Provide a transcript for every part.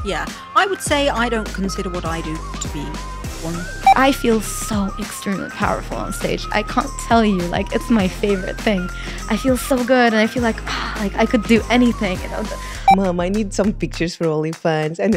Yeah, I would say I don't consider what I do to be one. I feel so extremely powerful on stage. I can't tell you, like, it's my favorite thing. I feel so good, and I feel like I could do anything, you know. Mom, I need some pictures for OnlyFans and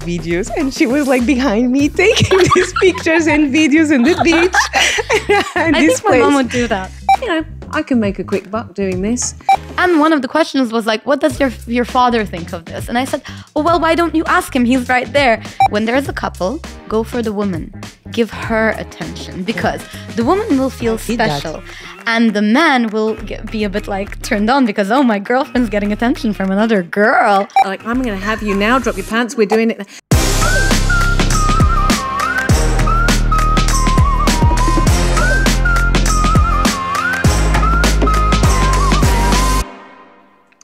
videos. And she was like behind me taking these pictures and videos in the beach. And I think my mom would do that. You know, I can make a quick buck doing this. And one of the questions was like, what does your father think of this? And I said, oh, well, why don't you ask him? He's right there. When there's a couple, go for the woman. Give her attention, because the woman will feel special. And the man will be a bit like turned on because, oh, my girlfriend's getting attention from another girl. Like, I'm going to have you now. Drop your pants. We're doing it.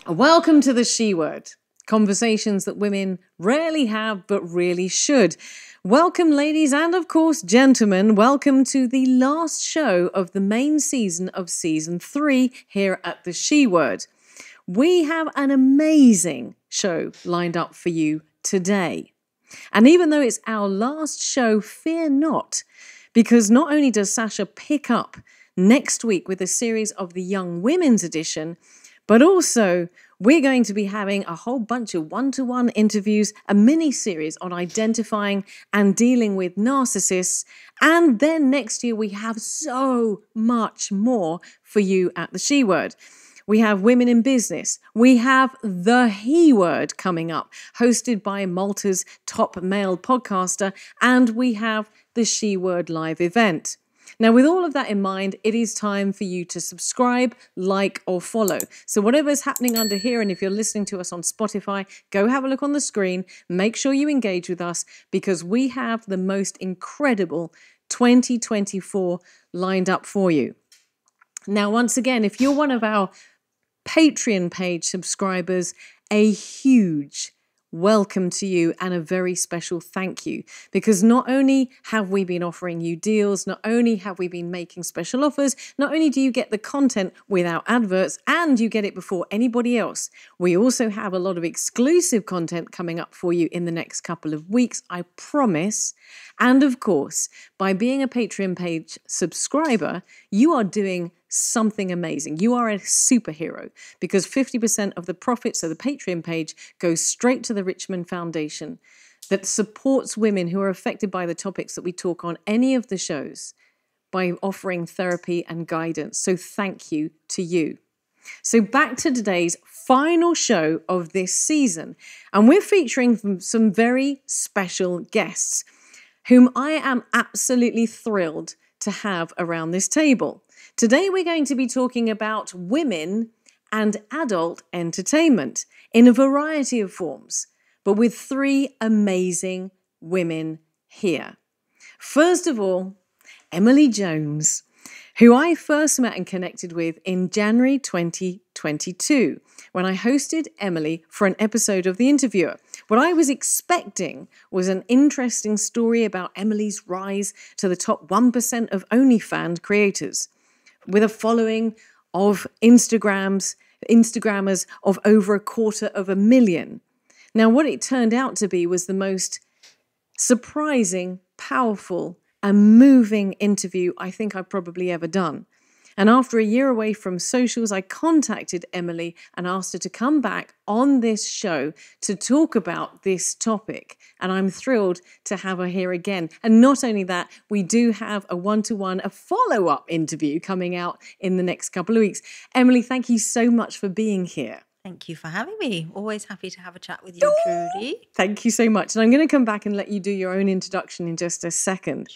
Welcome to the She Word. Conversations that women rarely have but really should. Welcome, ladies, and of course, gentlemen. Welcome to the last show of the main season of season 3 here at the She Word. We have an amazing show lined up for you today. And even though it's our last show, fear not, because not only does Sasha pick up next week with a series of the Young Women's Edition, but also we're going to be having a whole bunch of one-to-one interviews, a mini-series on identifying and dealing with narcissists. And then next year, we have so much more for you at the She Word. We have Women in Business. We have the He Word coming up, hosted by Malta's top male podcaster. And we have the She Word live event. Now, with all of that in mind, it is time for you to subscribe, like, or follow. So whatever's happening under here, and if you're listening to us on Spotify, go have a look on the screen. Make sure you engage with us, because we have the most incredible 2024 lined up for you. Now, once again, if you're one of our Patreon page subscribers, a huge welcome to you and a very special thank you, because not only have we been offering you deals, not only have we been making special offers, not only do you get the content without adverts and you get it before anybody else, we also have a lot of exclusive content coming up for you in the next couple of weeks, I promise. And of course, by being a Patreon page subscriber, you are doing something amazing. You are a superhero, because 50% of the profits of the Patreon page goes straight to the Richmond Foundation that supports women who are affected by the topics that we talk on any of the shows by offering therapy and guidance. So thank you to you. So back to today's final show of this season, and we're featuring some very special guests whom I am absolutely thrilled to have around this table. Today we're going to be talking about women and adult entertainment in a variety of forms, but with 3 amazing women here. First of all, Emily Jones, who I first met and connected with in January 2022, when I hosted Emily for an episode of The Interviewer. What I was expecting was an interesting story about Emily's rise to the top 1% of OnlyFans creators, with a following of Instagrammers of over 250,000. Now, what it turned out to be was the most surprising, powerful, and moving interview I think I've probably ever done. And after a year away from socials, I contacted Emily and asked her to come back on this show to talk about this topic. And I'm thrilled to have her here again. And not only that, we do have a one-to-one, a follow-up interview coming out in the next couple of weeks. Emily, thank you so much for being here. Thank you for having me. Always happy to have a chat with you, Trudy. Thank you so much. And I'm going to come back and let you do your own introduction in just a second.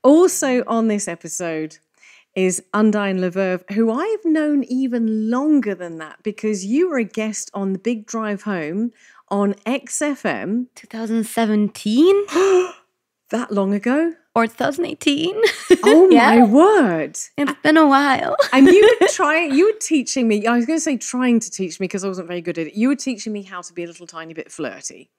Also on this episode is Undine Leverve, who I've known even longer than that, because you were a guest on The Big Drive Home on XFM. 2017? That long ago? Or 2018? Oh my word. It's been a while. And you were teaching me, I was going to say trying to teach me because I wasn't very good at it. You were teaching me how to be a little tiny bit flirty.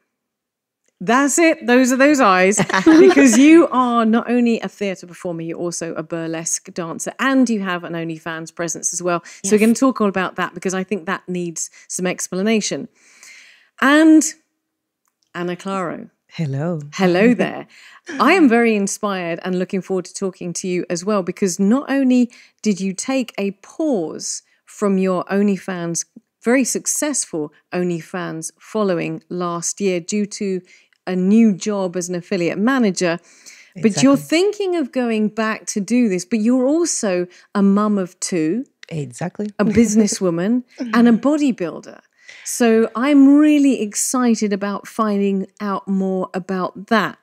That's it. Those are those eyes. Because you are not only a theatre performer, you're also a burlesque dancer, and you have an OnlyFans presence as well. Yes. So we're going to talk all about that, because I think that needs some explanation. And Anna Claro. Hello. Hello there. I am very inspired and looking forward to talking to you as well, because not only did you take a pause from your OnlyFans, very successful OnlyFans following last year due to a new job as an affiliate manager, but you're thinking of going back to do this, but you're also a mum of two. Exactly. A businesswoman and a bodybuilder. So I'm really excited about finding out more about that.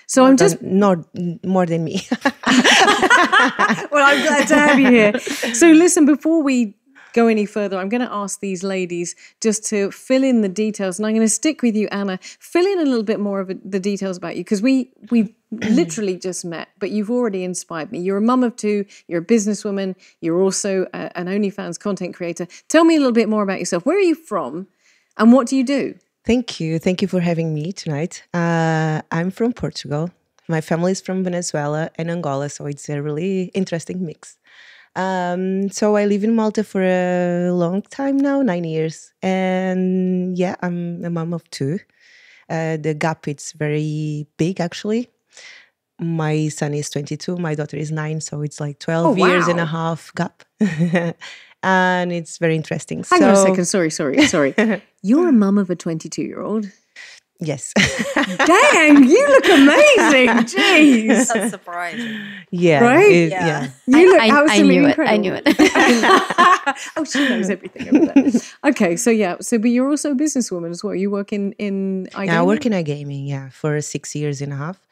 So I'm just not more than me. Well, I'm glad to have you here. So listen, before we go any further, I'm going to ask these ladies just to fill in the details, and I'm going to stick with you, Anna. Fill in a little bit more of the details about you, because we've literally just met, but you've already inspired me. You're a mum of two, you're a businesswoman, you're also an OnlyFans content creator. Tell me a little bit more about yourself. Where are you from, and what do you do? Thank you for having me tonight. I'm from Portugal. My family is from Venezuela and Angola, so it's a really interesting mix. So I live in Malta for a long time now, 9 years. And yeah, I'm a mom of two. The gap is very big, actually. My son is 22, my daughter is 9, so it's like 12 years and a half gap. And it's very interesting. Hang on a second, sorry. You're a mum of a 22-year-old? Yes. Dang, you look amazing. Jeez. That's surprising. Yeah. Right? Yeah. You look absolutely I knew incredible. it. Oh, she knows everything over there. Okay, but you're also a businesswoman as well. You work in iGaming? Yeah, I work in iGaming, for 6 years and a half.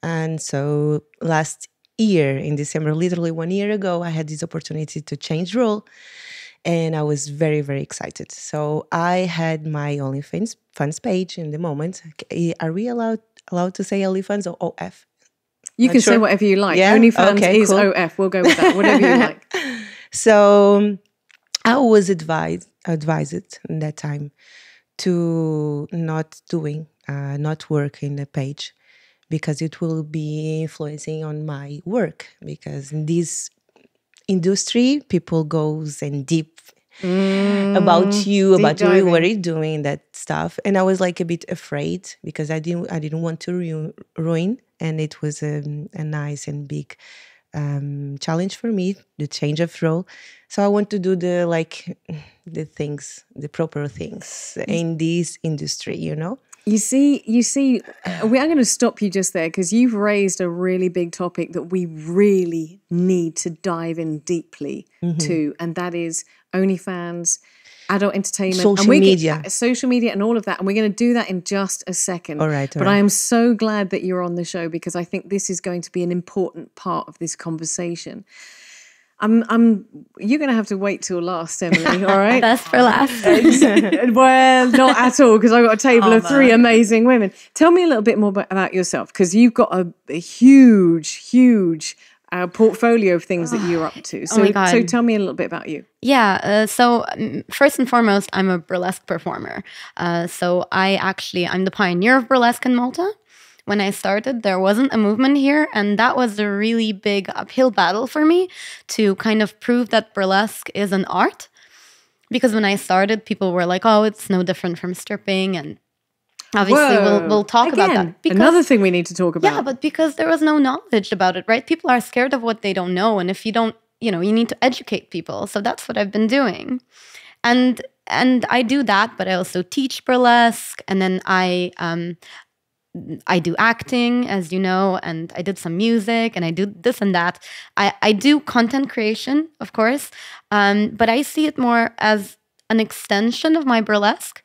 And so last year, in December, literally 1 year ago, I had this opportunity to change role. And I was very, very excited. So I had my OnlyFans page in the moment. Are we allowed to say OnlyFans or OF? You can say whatever you like. Yeah? OnlyFans is cool. OF. We'll go with that. Whatever you like. So I was advised in that time to not work in the page, because it will be influencing on my work. Because in this industry, people goes and deep about you, what you're doing, that stuff. And I was like a bit afraid, because I didn't want to ruin. And it was a nice and big challenge for me, the change of role. So I want to do the proper things in this industry, You see, we are going to stop you just there, because you've raised a really big topic that we really need to dive in deeply to, and that is OnlyFans, adult entertainment, social media and all of that. And we're going to do that in just a second. All right. I am so glad that you're on the show, because I think this is going to be an important part of this conversation. You're going to have to wait till last, Emily, all right? Best for last. Well, not at all, because I've got a table of three amazing women. Tell me a little bit more about yourself, because you've got a huge portfolio of things that you're up to. So, so tell me a little bit about you. Yeah. So first and foremost, I'm a burlesque performer. So I'm the pioneer of burlesque in Malta. When I started, there wasn't a movement here, and that was a really big uphill battle for me to kind of prove that burlesque is an art. Because when I started, people were like, "Oh, it's no different from stripping," and obviously we'll talk about that. Because, another thing we need to talk about. Yeah, but because there was no knowledge about it, right? People are scared of what they don't know, and if you don't, you need to educate people. So that's what I've been doing, and I do that, but I also teach burlesque, and then I do acting, as you know, and I did some music, and I do this and that. I do content creation, of course, but I see it more as an extension of my burlesque.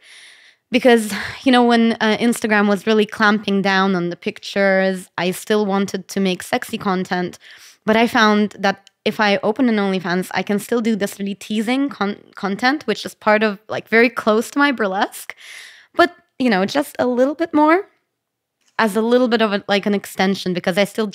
Because, when Instagram was really clamping down on the pictures, I still wanted to make sexy content. But I found that if I open an OnlyFans, I can still do this really teasing content, which is part of, very close to my burlesque. But, just a little bit more. As a little bit of an extension, because I still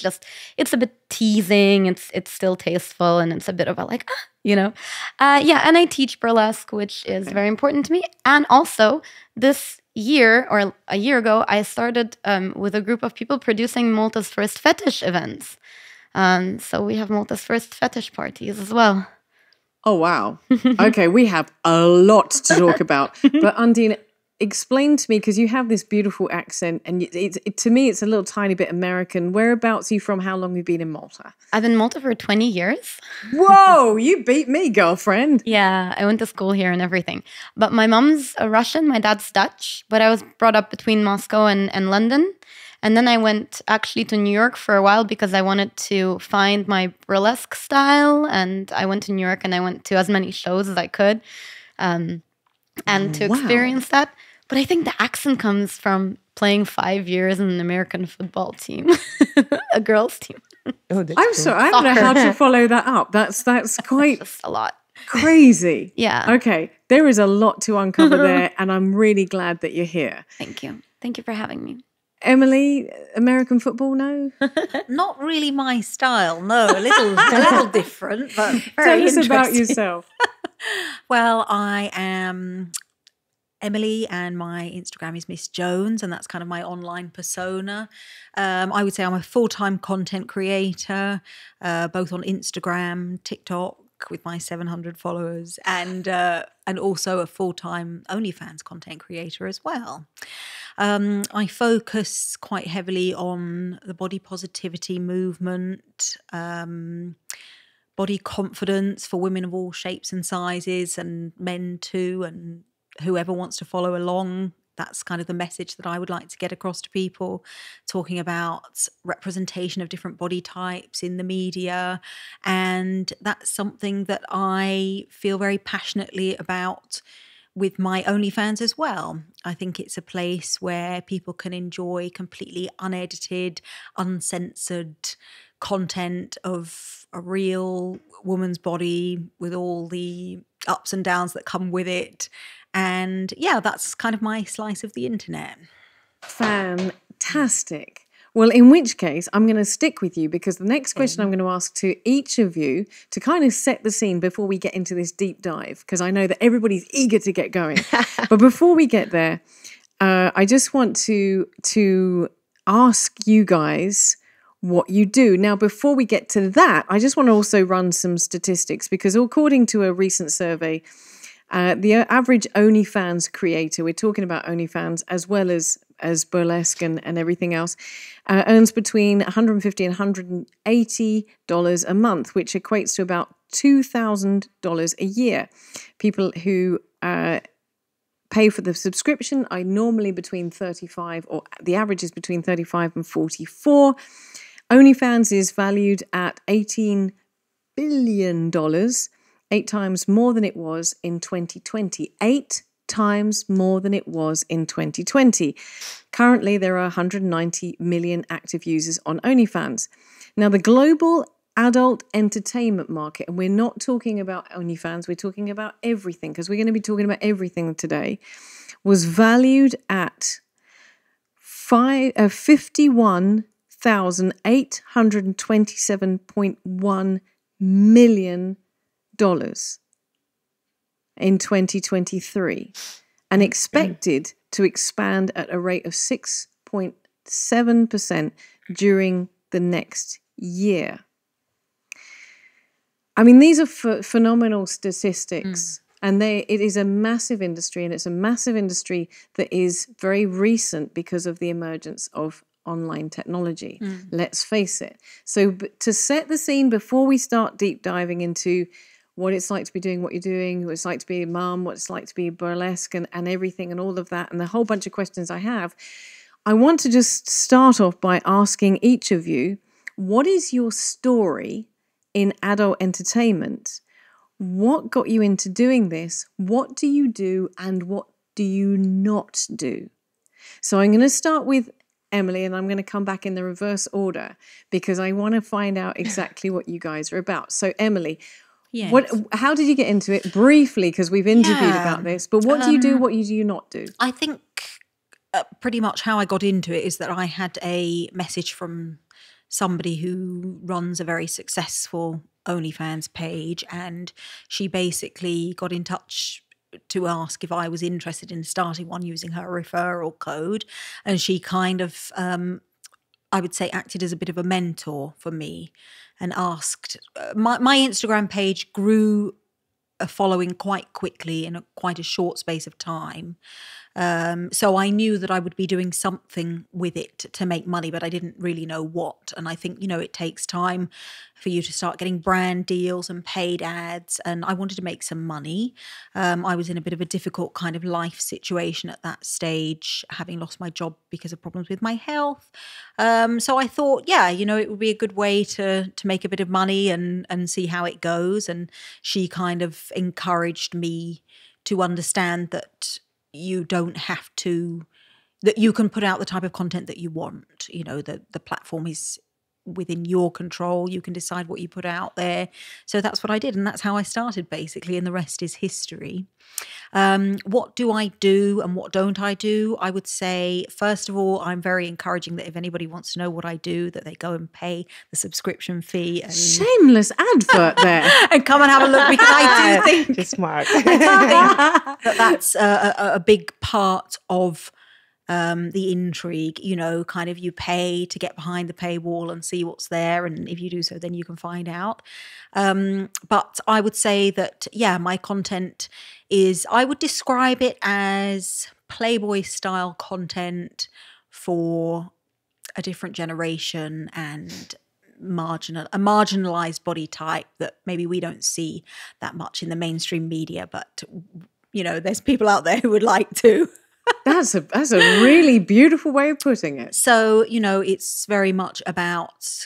it's a bit teasing, it's still tasteful, and it's a bit of and I teach burlesque, which is very important to me. And also this year, or a year ago, I started with a group of people producing Malta's first fetish events. So we have Malta's first fetish parties as well. Oh, wow. Okay, we have a lot to talk about. But Undine, explain to me, because you have this beautiful accent, and to me, it's a little tiny bit American. Whereabouts are you from? How long have you been in Malta? I've been in Malta for 20 years. Whoa, you beat me, girlfriend. Yeah, I went to school here and everything. But my mom's a Russian, my dad's Dutch, but I was brought up between Moscow and London. And then I went actually to New York for a while because I wanted to find my burlesque style. And I went to New York and I went to as many shows as I could and to experience that. But I think the accent comes from playing 5 years in an American football team, a girls' team. Oh, that's I'm cool. sorry, I don't know how to follow that up. That's quite Just a lot. crazy. Yeah. Okay, there is a lot to uncover there, and I'm really glad that you're here. Thank you. Thank you for having me. Emily, American football, no? Not really my style, no. A little different, but very Tell us about interesting. yourself. Well, I am Emily, and my Instagram is Miss Jones, and that's kind of my online persona. I would say I'm a full-time content creator, both on Instagram, TikTok, with my 700 followers, and also a full-time OnlyFans content creator as well. I focus quite heavily on the body positivity movement, body confidence for women of all shapes and sizes, and men too, and whoever wants to follow along. That's kind of the message that I would like to get across to people, talking about representation of different body types in the media. And that's something that I feel very passionately about with my OnlyFans as well. I think it's a place where people can enjoy completely unedited, uncensored content of a real woman's body with all the ups and downs that come with it. And yeah, that's kind of my slice of the internet. Fantastic. Well, in which case, I'm going to stick with you, because the next question I'm going to ask to each of you to kind of set the scene before we get into this deep dive, because I know that everybody's eager to get going. But before we get there, I just want to ask you guys what you do. Now, before we get to that, I just want to also run some statistics, because according to a recent survey, the average OnlyFans creator, we're talking about OnlyFans as well as burlesque and everything else, earns between $150 and $180 a month, which equates to about $2,000 a year. People who pay for the subscription are normally between 35, or the average is between 35 and 44. OnlyFans is valued at $18 billion, 8 times more than it was in 2020. 8 times more than it was in 2020. Currently, there are 190 million active users on OnlyFans. Now, the global adult entertainment market, and we're not talking about OnlyFans, we're talking about everything, because we're going to be talking about everything today, was valued at $51,827.1 million in 2023, and expected to expand at a rate of 6.7% during the next year. I mean, these are phenomenal statistics, and it is a massive industry, and it's a massive industry that is very recent because of the emergence of online technology. Let's face it. So to set the scene before we start deep diving into what it's like to be doing what you're doing, what it's like to be a mum, what it's like to be burlesque and everything and all of that, and the whole bunch of questions I have, I want to just start off by asking each of you, what is your story in adult entertainment? What got you into doing this? What do you do and what do you not do? So I'm going to start with Emily, and I'm going to come back in the reverse order because I want to find out exactly what you guys are about. So Emily, Yes. How did you get into it? Briefly, because we've interviewed about this, but what do you do, what do you not do? I think pretty much how I got into it is that I had a message from somebody who runs a very successful OnlyFans page, and she basically got in touch to ask if I was interested in starting one using her referral code. And she kind of, I would say, acted as a bit of a mentor for me and asked, my Instagram page grew a following quite quickly in quite a short space of time. So I knew that I would be doing something with it to make money, but I didn't really know what. And I think, it takes time for you to start getting brand deals and paid ads. And I wanted to make some money. I was in a bit of a difficult kind of life situation at that stage, having lost my job because of problems with my health. So I thought, it would be a good way to make a bit of money and see how it goes. And she kind of encouraged me to understand that you don't have to, that you can put out the type of content that you want. The platform is within your control. You can decide what you put out there. So that's what I did. And that's how I started, basically. And the rest is history. What do I do and what don't I do? I would say, first of all, I'm very encouraging that if anybody wants to know what I do, that they go and pay the subscription fee. And shameless advert there. And come and have a look, because I do think, You're smart. that's a big part of the intrigue. Kind of you pay to get behind the paywall and see what's there, and if you do so, then you can find out. But I would say that, my content is, I would describe it as Playboy style content for a different generation and a marginalized body type that maybe we don't see that much in the mainstream media, but there's people out there who would like to. That's a really beautiful way of putting it. So, it's very much about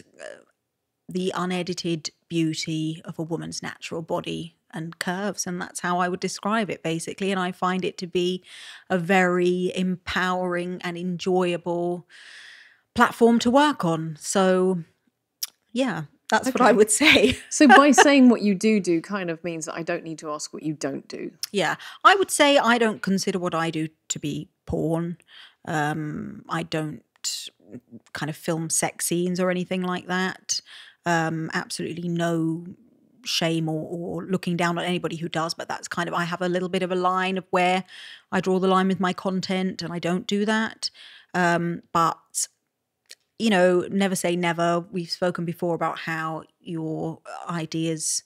the unedited beauty of a woman's natural body and curves. And that's how I would describe it, basically. And I find it to be a very empowering and enjoyable platform to work on. So, that's what I would say. So by saying what you do kind of means that I don't need to ask what you don't do. Yeah, I would say I don't consider what I do to be porn. I don't kind of film sex scenes or anything like that. Absolutely no shame or looking down on anybody who does, but that's kind of, I have a little bit of a line of where I draw the line with my content, and I don't do that. But never say never. We've spoken before about how your ideas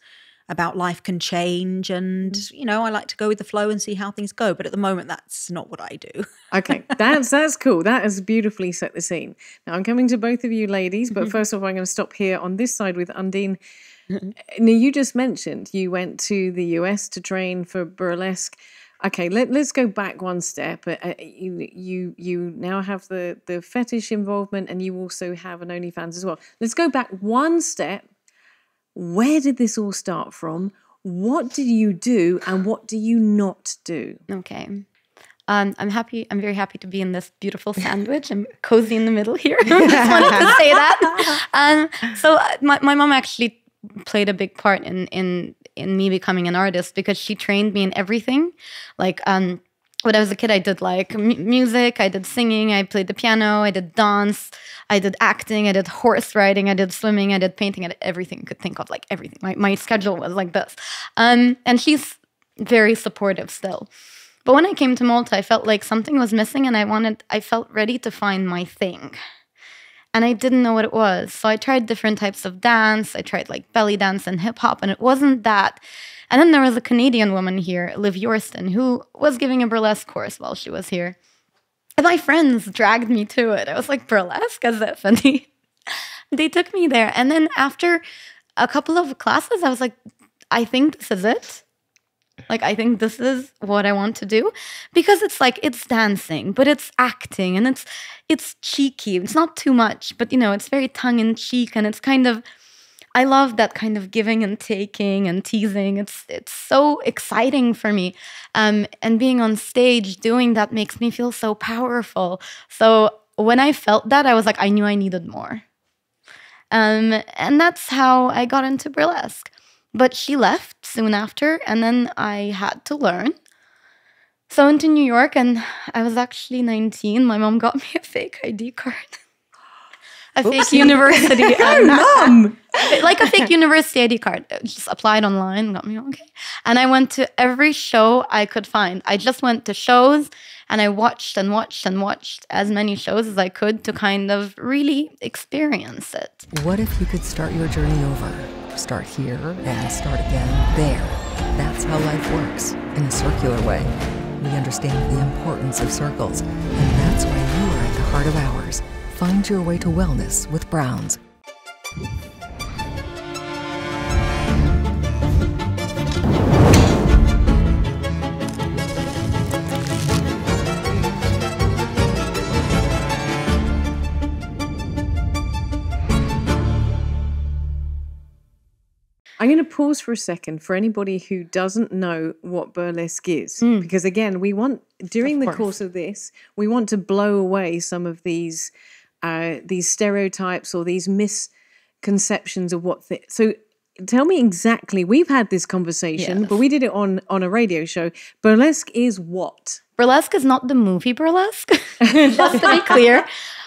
about life can change, and I like to go with the flow and see how things go, but at the moment that's not what I do. Okay, that's cool. That has beautifully set the scene. Now I'm coming to both of you ladies, but first of all I'm going to stop here on this side with Undine. Now you just mentioned you went to the US to train for burlesque. Okay, let's go back one step. You now have the fetish involvement, and you also have an OnlyFans as well. Let's go back one step. Where did this all start from? What do you do, and what do you not do? Okay. I'm very happy to be in this beautiful sandwich. I'm cozy in the middle here. I just wanted to say that. So my mom actually played a big part in me becoming an artist, because she trained me in everything. Like when I was a kid, I did like music, I did singing, I played the piano, I did dance, I did acting, I did horse riding, I did swimming, I did painting, I did everything you could think of, like everything. My schedule was like this. And she's very supportive still. But when I came to Malta, I felt like something was missing, and I felt ready to find my thing. And I didn't know what it was. So I tried different types of dance. I tried like belly dance and hip hop, and it wasn't that. And then there was a Canadian woman here, Liv Yorston, who was giving a burlesque course while she was here. And my friends dragged me to it. I was like, burlesque, as if. And they took me there. And then after a couple of classes, I was like, I think this is it. Like, I think this is what I want to do, because it's like, it's dancing, but it's acting, and it's cheeky. It's not too much, but it's very tongue in cheek, and it's kind of, I love that kind of giving and taking and teasing. It's so exciting for me. And being on stage doing that makes me feel so powerful. So when I felt that, I was like, I knew I needed more. And that's how I got into burlesque. But she left soon after, and then I had to learn. So I went to New York, and I was actually 19. My mom got me a fake ID card. A fake university. Mom! Like a fake university ID card. Just applied online, got me okay. And I went to every show I could find. I just went to shows, and I watched and watched and watched as many shows as I could to kind of really experience it. What if you could start your journey over? Start here and start again there. That's how life works, in a circular way. we understand the importance of circles, and that's why you are at the heart of ours. Find your way to wellness with Browns. I'm going to pause for a second for anybody who doesn't know what burlesque is. Because again, we want, during the course of this, we want to blow away some of these stereotypes or these misconceptions of what... So tell me exactly, we've had this conversation, but we did it on a radio show. Burlesque is what? Burlesque is not the movie Burlesque, just to be clear.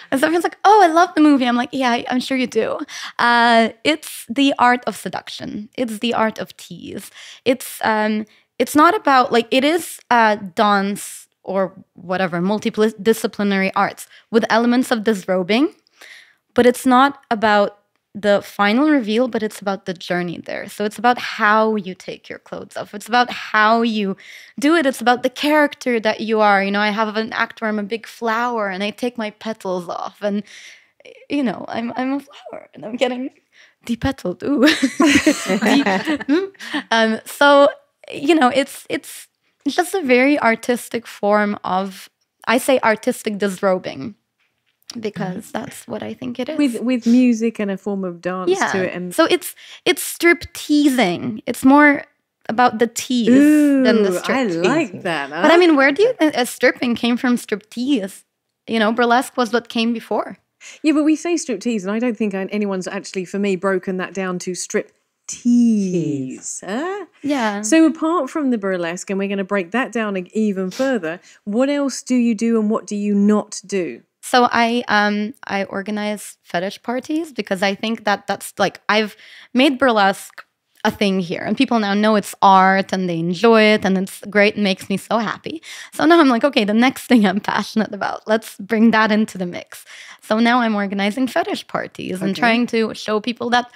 And so everyone's like, oh, I love the movie. I'm like, yeah, I'm sure you do. It's the art of seduction. It's the art of tease. It's not about, like, it is dance or whatever, multidisciplinary arts with elements of disrobing, but it's not about the final reveal, but it's about the journey there. So it's about how you take your clothes off. It's about how you do it. It's about the character that you are. You know, I have an act where I'm a big flower and I take my petals off, and you know, I'm a flower and I'm getting depetaled. Ooh. So you know, it's just a very artistic form of, I say, artistic disrobing, because that's what I think it is. With music and a form of dance to it. And so it's strip teasing. It's more about the tease than the strip. I like that. Huh? But I mean, where do you stripping came from? Strip tease. You know, burlesque was what came before. Yeah, but we say strip tease, and I don't think anyone's actually, for me, broken that down to strip tease. Yeah. So apart from the burlesque, and we're going to break that down even further, what else do you do and what do you not do? So I organize fetish parties, because I think that's like, I've made burlesque a thing here, and people now know it's art and they enjoy it and it's great and makes me so happy. So now I'm like, okay, the next thing I'm passionate about, let's bring that into the mix. So now I'm organizing fetish parties and trying to show people that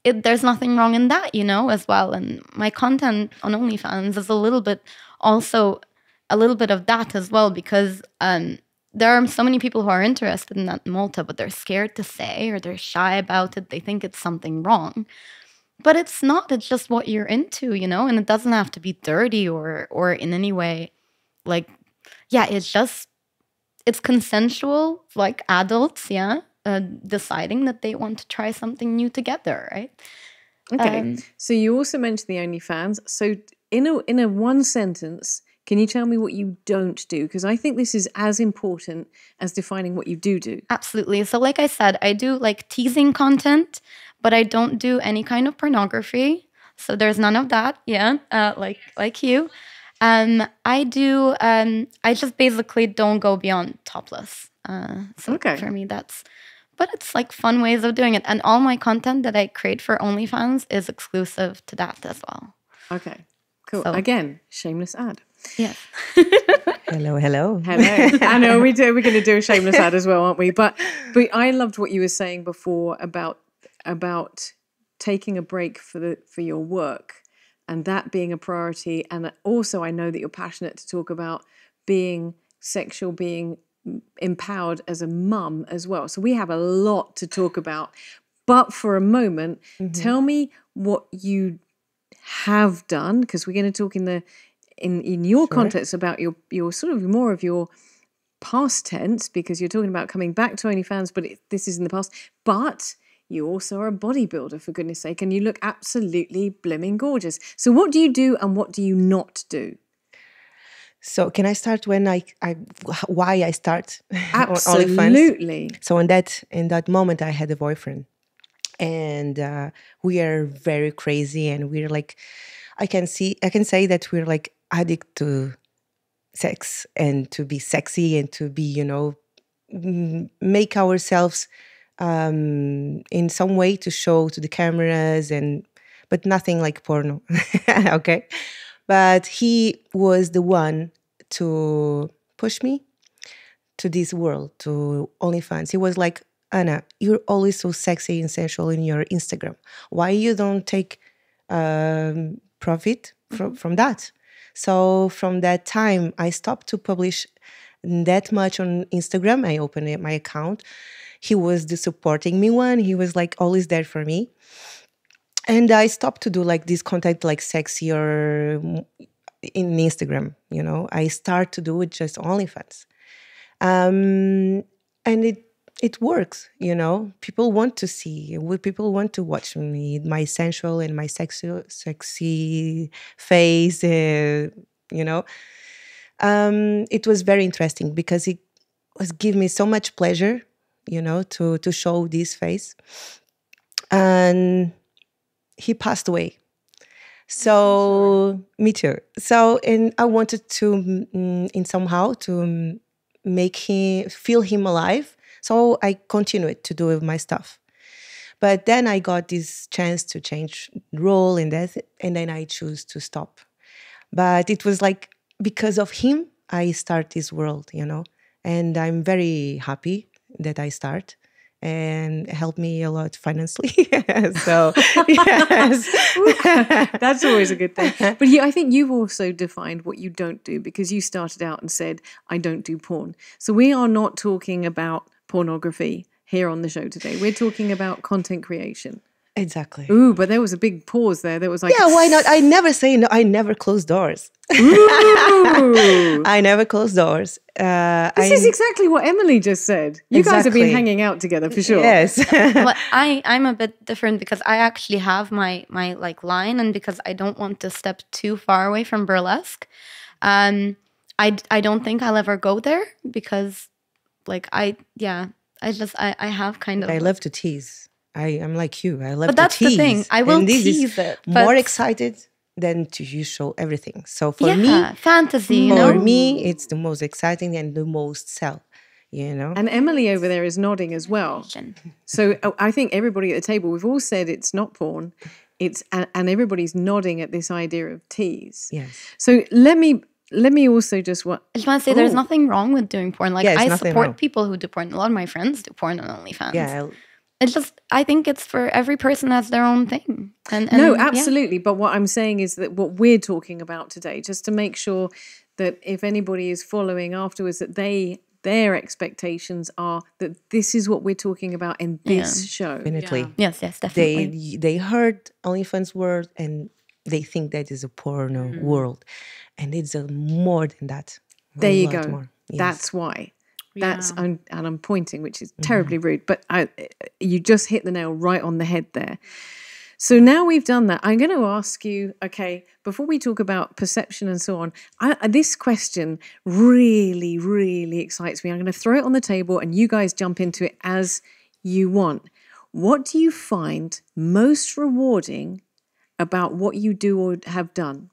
there's nothing wrong in that, you know, as well. And my content on OnlyFans is a little bit of that as well, because there are so many people who are interested in that Malta, but they're scared to say, or they're shy about it. They think it's something wrong. But it's not. It's just what you're into, you know? And it doesn't have to be dirty or in any way, like, yeah, it's consensual, like adults, deciding that they want to try something new together, right? Okay. So you also mentioned the OnlyFans. So in a one sentence, can you tell me what you don't do? Because I think this is as important as defining what you do. Absolutely. So like I said, I do like teasing content, but I don't do any kind of pornography. So there's none of that. Yeah. Like you. I do, I just basically don't go beyond topless. So for me, but it's like fun ways of doing it. And all my content that I create for OnlyFans is exclusive to that as well. Okay, cool. So, again, shameless ad. Yes. Hello. I know we're going to do a shameless ad as well, aren't we? But I loved what you were saying before about taking a break for your work, and that being a priority. And also, I know that you're passionate to talk about being sexual, being empowered as a mum as well. So we have a lot to talk about. But for a moment, tell me what you have done, because we're going to talk in your context about your sort of more of your past tense, because you're talking about coming back to OnlyFans, but this is in the past. But you also are a bodybuilder, for goodness sake, and you look absolutely blimming gorgeous. So what do you do and what do you not do? So can I start why I start Absolutely. OnlyFans? So in that moment, I had a boyfriend, and we are very crazy, and we're like, I can say that we're like addict to sex and to be sexy and to be, you know, make ourselves in some way to show to the cameras, but nothing like porno. Okay. But he was the one to push me to this world, to OnlyFans. He was like, Anna, you're always so sexy and sensual in your Instagram. Why you don't take profit from that? So from that time, I stopped to publish that much on Instagram. I opened my account. He was the supporting me one. He was like always there for me. And I stopped to do like this content like sexy or in Instagram, you know. I start to do it just OnlyFans. And it works, you know. People want to see, people want to watch me, my sensual and my sexy face, you know. It was very interesting because it was give me so much pleasure, you know, to show this face. And he passed away. So me too. So, and I wanted to, in somehow, to make him feel him alive. So I continued to do my stuff. But then I got this chance to change role in that, and then I choose to stop. But it was like because of him, I start this world, you know, and I'm very happy that I start. And helped me a lot financially. So, yes. That's always a good thing. But yeah, I think you've also defined what you don't do, because you started out and said, I don't do porn. So we are not talking about pornography here on the show today. We're talking about content creation. Exactly. Ooh, but there was a big pause there. There was like, yeah, why not? I never say no. I never close doors. Ooh. I never close doors. This is exactly what Emily just said. You guys have been hanging out together for sure. Yes. Well, I'm a bit different because I actually have my like line, and because I don't want to step too far away from burlesque. I don't think I'll ever go there because like I have kind of. I love to tease. I'm like you. I love but to that's tease. The thing. I will tease it. More excited than to you show everything. So for me, fantasy. You for know? me, it's the most exciting and the most sell. You know. And Emily over there is nodding as well. So I think everybody at the table, we've all said it's not porn. It's and everybody's nodding at this idea of tease. Yes. So let me also just I just want to say there's nothing wrong with doing porn. Like I support people who do porn. A lot of my friends do porn on OnlyFans. Yeah. It's just, I think it's for every person has their own thing. And no, absolutely. Yeah. But what I'm saying is that what we're talking about today, just to make sure that if anybody is following afterwards, that their expectations are that this is what we're talking about in this show. Definitely. Yeah. Yes, definitely. They heard OnlyFans word and they think that is a porno world. And it's more than that. There you go. More. Yes. That's why. That's and I'm pointing, which is terribly rude, but you just hit the nail right on the head there. So now we've done that, I'm going to ask you, okay, before we talk about perception and so on, this question really, really excites me. I'm going to throw it on the table and you guys jump into it as you want. What do you find most rewarding about what you do or have done?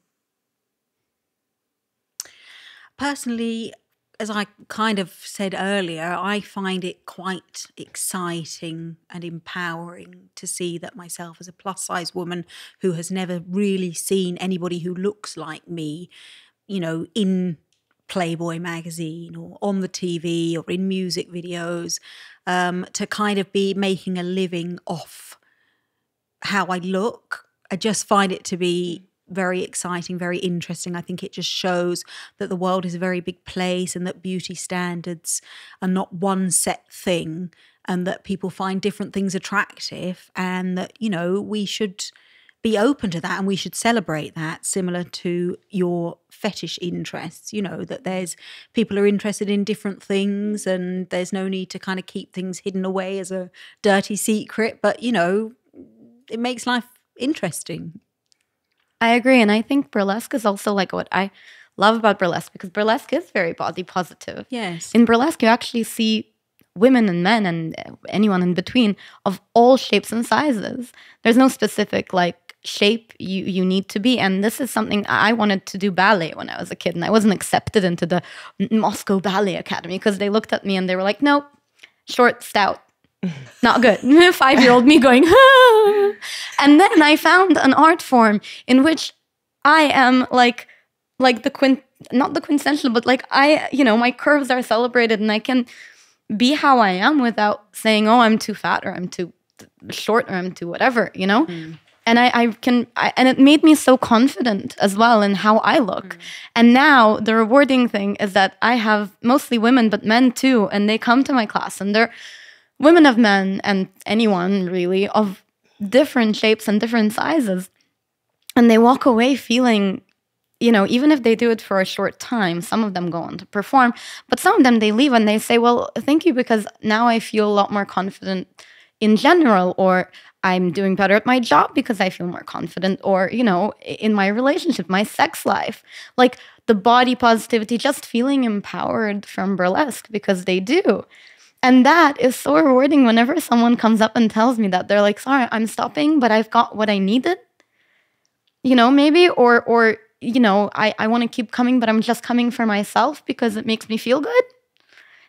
Personally, as I kind of said earlier, I find it quite exciting and empowering to see that myself as a plus-size woman who has never really seen anybody who looks like me, you know, in Playboy magazine or on the TV or in music videos, to kind of be making a living off how I look. I just find it to be very exciting, very interesting. I think it just shows that the world is a very big place and that beauty standards are not one set thing, and that people find different things attractive, and that, you know, we should be open to that and we should celebrate that, similar to your fetish interests, you know, that there's people are interested in different things and there's no need to kind of keep things hidden away as a dirty secret, but, you know, it makes life interesting. I agree. And I think burlesque is also like what I love about burlesque, because burlesque is very body positive. Yes. In burlesque, you actually see women and men and anyone in between of all shapes and sizes. There's no specific like shape you need to be. And this is something I wanted to do ballet when I was a kid, and I wasn't accepted into the Moscow Ballet Academy because they looked at me and they were like, nope, short, stout. Not good. 5-year-old me going, ah. And then I found an art form in which I am like the not the quintessential, but like my curves are celebrated and I can be how I am without saying, oh, I'm too fat or I'm too short or I'm too whatever, you know? And and it made me so confident as well in how I look. And now the rewarding thing is that I have mostly women, but men too. And they come to my class and they're women of men and anyone really of different shapes and different sizes. And they walk away feeling, you know, even if they do it for a short time, some of them go on to perform, but some of them, they leave and they say, well, thank you, because now I feel a lot more confident in general, or I'm doing better at my job because I feel more confident, or, you know, in my relationship, my sex life, like the body positivity, just feeling empowered from burlesque because they do. And that is so rewarding whenever someone comes up and tells me that. They're like, sorry, I'm stopping, but I've got what I needed, you know, maybe, or you know, I want to keep coming, but I'm just coming for myself because it makes me feel good.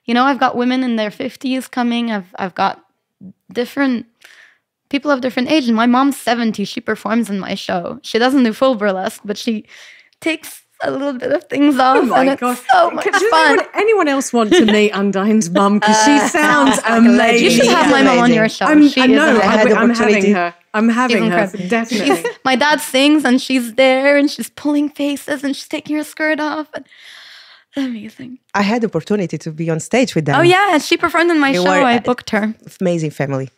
You know, I've got women in their 50s coming. I've got different people of different age. And my mom's 70. She performs in my show. She doesn't do full burlesque, but she takes a little bit of things off. Oh my and gosh. It's so much fun. Anyone else want to meet Undine's mum? Because she sounds amazing. You should have my mom on your show. I'm She is amazing. having her. I'm having her, incredible. definitely. My dad sings and she's there and she's pulling faces and she's taking her skirt off. And amazing. I had the opportunity to be on stage with them. Oh yeah, she performed in my They show. were I booked her. Amazing family.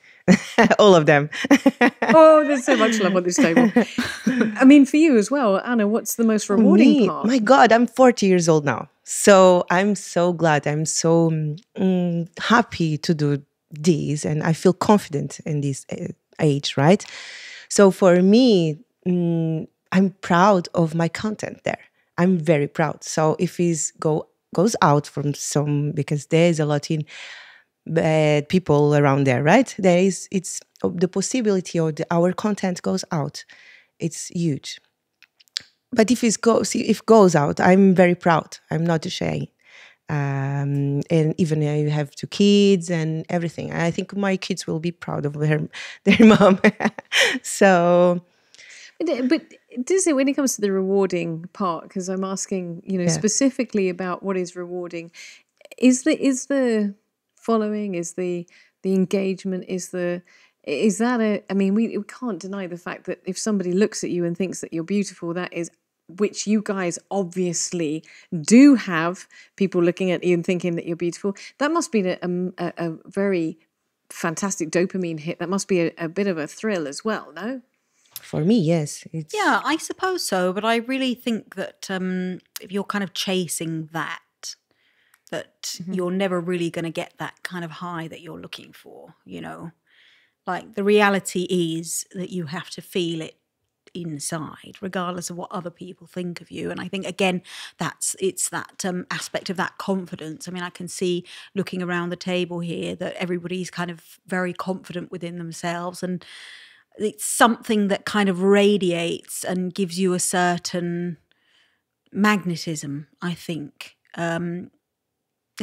All of them. Oh, there's so much love at this table. I mean, for you as well, Anna, what's the most rewarding part? My God, I'm 40 years old now. So I'm so glad. I'm so happy to do this. And I feel confident in this age, right? So for me, I'm proud of my content there. I'm very proud. So if it goes out from some, because there's a lot in bad people around there, right? It's the possibility of our content goes out. It's huge. But if it goes out, I'm very proud. I'm not ashamed. And even I have 2 kids and everything. I think my kids will be proud of their mom. So, but does it, when it comes to the rewarding part, because I'm asking, you know, specifically about what is rewarding, is the following, is the engagement, is that I mean, we can't deny the fact that if somebody looks at you and thinks that you're beautiful, that is, which you guys obviously do have, people looking at you and thinking that you're beautiful, that must be a very fantastic dopamine hit. That must be a bit of a thrill as well, no? For me, yes. Yeah, I suppose so. But I really think that if you're kind of chasing that you're never really going to get that kind of high that you're looking for, you know. Like the reality is that you have to feel it inside, regardless of what other people think of you. And I think, again, it's that aspect of that confidence. I mean, I can see looking around the table here that everybody's kind of very confident within themselves, and it's something that kind of radiates and gives you a certain magnetism, I think. And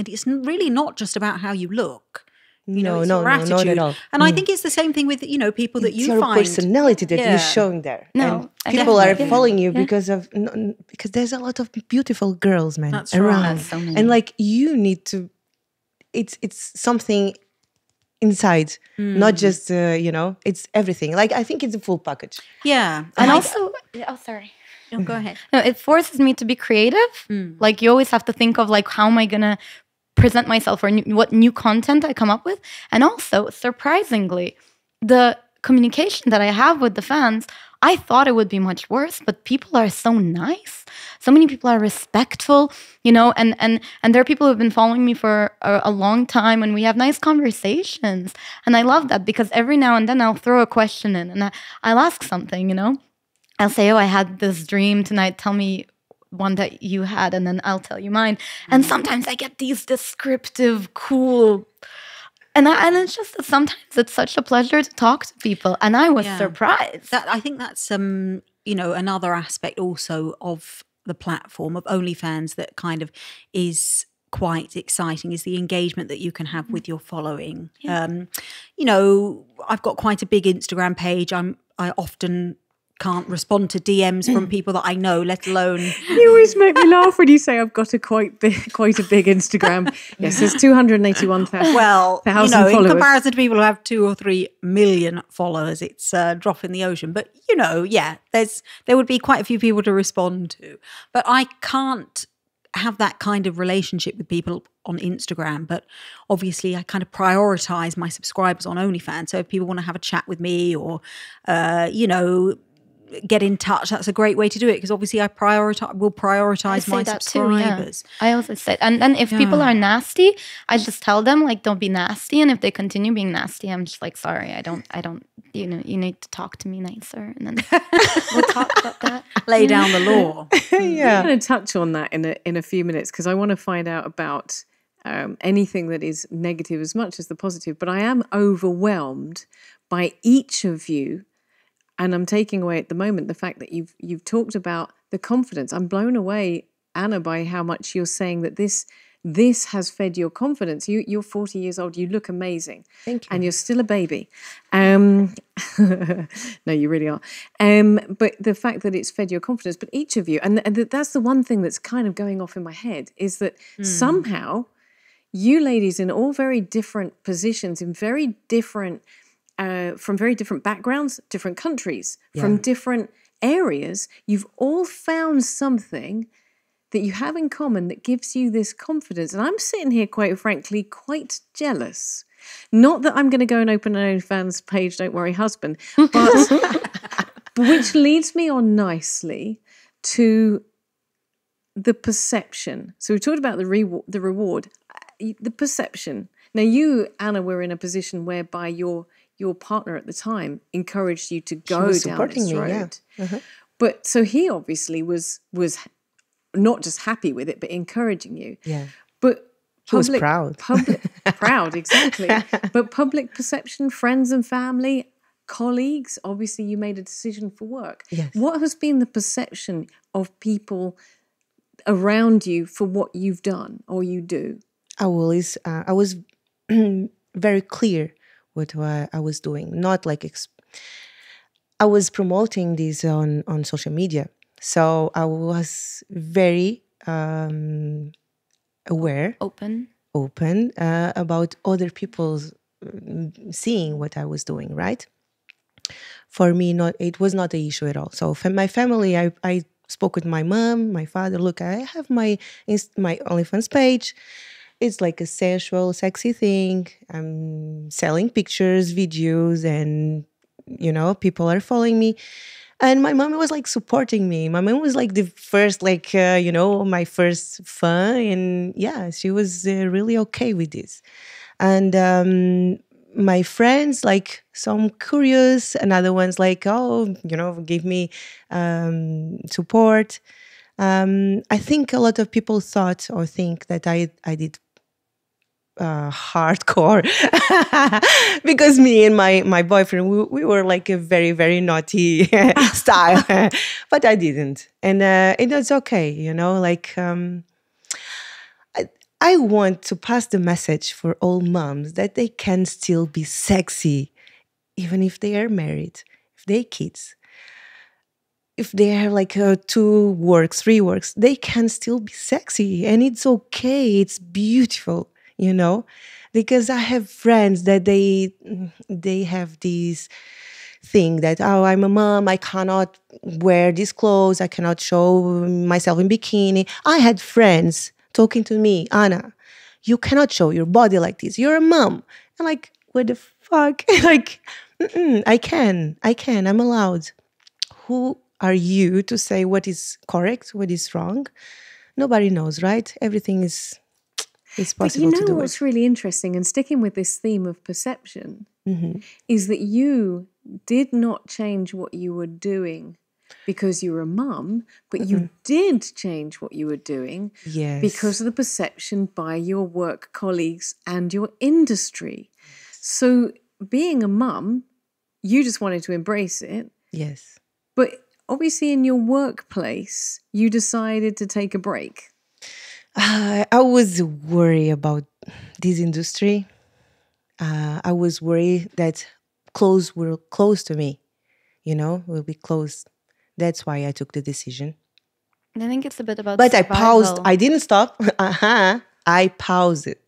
it's really not just about how you look. You know, it's your attitude. not at all. And I think it's the same thing with, you know, people that it's you your find. personality that you're showing there. No, and people are definitely. following you because there's a lot of beautiful girls, man, That's around. right. That's so many. And like you need to, it's something inside, not just you know, it's everything. Like I think it's a full package. Yeah. And also, sorry. No, go ahead. No, it forces me to be creative. Like you always have to think of like, how am I gonna present myself, or what new content I come up with. And also, surprisingly, the communication that I have with the fans, I thought it would be much worse, but people are so nice. So many people are respectful, you know, and there are people who have been following me for a long time, and we have nice conversations. And I love that, because every now and then I'll throw a question in and I'll ask something, you know. I'll say, oh, I had this dream tonight. Tell me one that you had, and then I'll tell you mine. And sometimes I get these descriptive, cool, and it's just that sometimes it's such a pleasure to talk to people, and I was surprised. I think that's you know, another aspect also of the platform of OnlyFans that kind of is quite exciting, is the engagement that you can have with your following. You know, I've got quite a big Instagram page. I often can't respond to DMs from people that I know, let alone. You always make me laugh when you say I've got quite a big Instagram. Yes, there's 281,000 Well, in followers. comparison to people who have 2 or 3 million followers, it's a drop in the ocean. But there would be quite a few people to respond to. But I can't have that kind of relationship with people on Instagram. But obviously, I kind of prioritize my subscribers on OnlyFans. So if people want to have a chat with me or, get in touch, that's a great way to do it, because obviously I will prioritize my subscribers. I also say, and then if people are nasty, I just tell them like, don't be nasty, and if they continue being nasty, I'm just like, sorry, I don't you need to talk to me nicer, and then we'll talk about that. Lay down the law. I'm going to touch on that in a few minutes, because I want to find out about anything that is negative as much as the positive. But I am overwhelmed by each of you. And I'm taking away at the moment the fact that you've talked about the confidence. I'm blown away, Anna, by how much you're saying that this has fed your confidence. You're 40 years old. You look amazing. Thank you. And you're still a baby. No, you really are. But the fact that it's fed your confidence, but each of you, and that's the one thing that's kind of going off in my head, is that somehow you ladies in all very different positions, in very different from very different backgrounds, different countries, from different areas, you've all found something that you have in common that gives you this confidence. And I'm sitting here, quite frankly, quite jealous. Not that I'm going to go and open an OnlyFans page, don't worry, husband, but which leads me on nicely to the perception. So we talked about the reward, the perception. Now you, Anna, were in a position whereby your partner at the time encouraged you to go down this road. Yeah. Uh-huh. But so he obviously was not just happy with it, but encouraging you. Yeah. But he was proud. Proud, exactly. But public perception, friends and family, colleagues, obviously you made a decision for work. Yes. What has been the perception of people around you for what you've done or you do? I was very clear with what I was doing. Not like I was promoting this on social media, so I was very aware, open about other people's seeing what I was doing. Right? For me, it was not an issue at all. So for my family, I spoke with my mom, my father. Look, I have my OnlyFans page. It's like a sensual, sexy thing. I'm selling pictures, videos, and, people are following me. And my mom was like supporting me. My mom was like the first, my first fan. And yeah, she was really okay with this. And my friends, like some curious, another one's like, give me support. I think a lot of people thought or think that I did hardcore because me and my boyfriend, we were like a very, very naughty style, but I didn't. And it was okay, I want to pass the message for all moms that they can still be sexy, even if they are married, if they have kids. If they have like 2 works, 3 works, they can still be sexy, and it's okay. It's beautiful, because I have friends that they have this thing that, I'm a mom, I cannot wear these clothes, I cannot show myself in bikini. I had friends talking to me, Anna, you cannot show your body like this. You're a mom. I'm like, what the fuck? Like, I can, I'm allowed. Who are you to say what is correct, what is wrong? Nobody knows, right? Everything is possible to do. But what's really interesting, and sticking with this theme of perception, is that you did not change what you were doing because you were a mum, but you did change what you were doing because of the perception by your work colleagues and your industry. So being a mum, you just wanted to embrace it. Yes. But obviously in your workplace, you decided to take a break. I was worried about this industry. I was worried that clothes were close to me. will be closed. That's why I took the decision. I think it's a bit about But survival. I paused. I didn't stop. I paused it.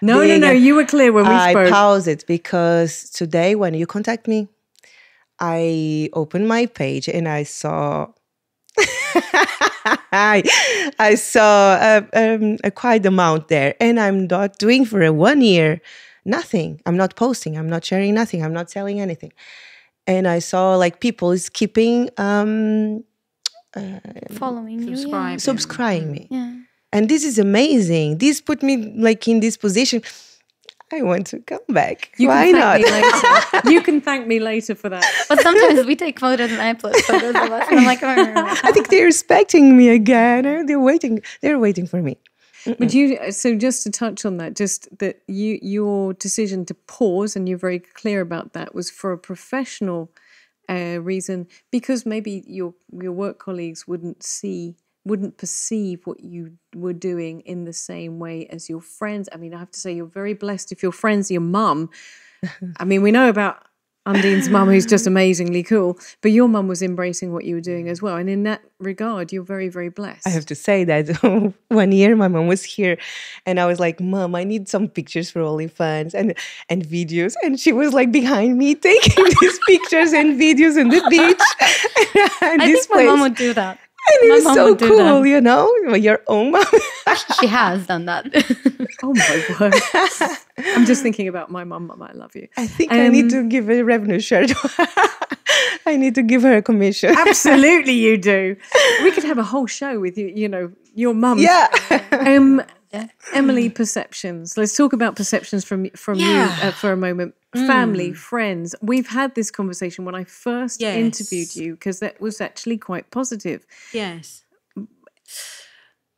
No, you were clear when we I spoke. paused it because today when you contact me, I opened my page and I saw I saw a quite amount there, and I'm not doing for a 1 year nothing. I'm not posting. I'm not sharing nothing. I'm not selling anything. And I saw like people skipping, Following you. subscribing me. Yeah. And this is amazing. This put me like in this position. I want to come back. Why not? You can thank me later for that. But sometimes we take photos and I upload photos of us. And I'm like, I think they're expecting me again. They're waiting. They're waiting for me. But so just to touch on that, just that your decision to pause, and you're very clear about that, was for a professional reason, because maybe your work colleagues wouldn't perceive what you were doing in the same way as your friends. I mean, I have to say, you're very blessed if your friends, your mum. I mean, we know about Undine's mum, who's just amazingly cool, but your mum was embracing what you were doing as well. And in that regard, you're very, very blessed. I have to say that 1 year my mom was here and I was like, Mom, I need some pictures for OnlyFans and videos. And she was like behind me taking these pictures and videos in the beach. I think my mom would do that. And it was so cool, your own mom. She has done that. Oh my word. I'm just thinking about my mum. Mum, I love you. I think I need to give a revenue share to her. I need to give her a commission. Absolutely you do. We could have a whole show with your mum. Yeah. Emily, perceptions. Let's talk about perceptions from you for a moment. Family, friends. We've had this conversation when I first interviewed you, because that was actually quite positive. Yes.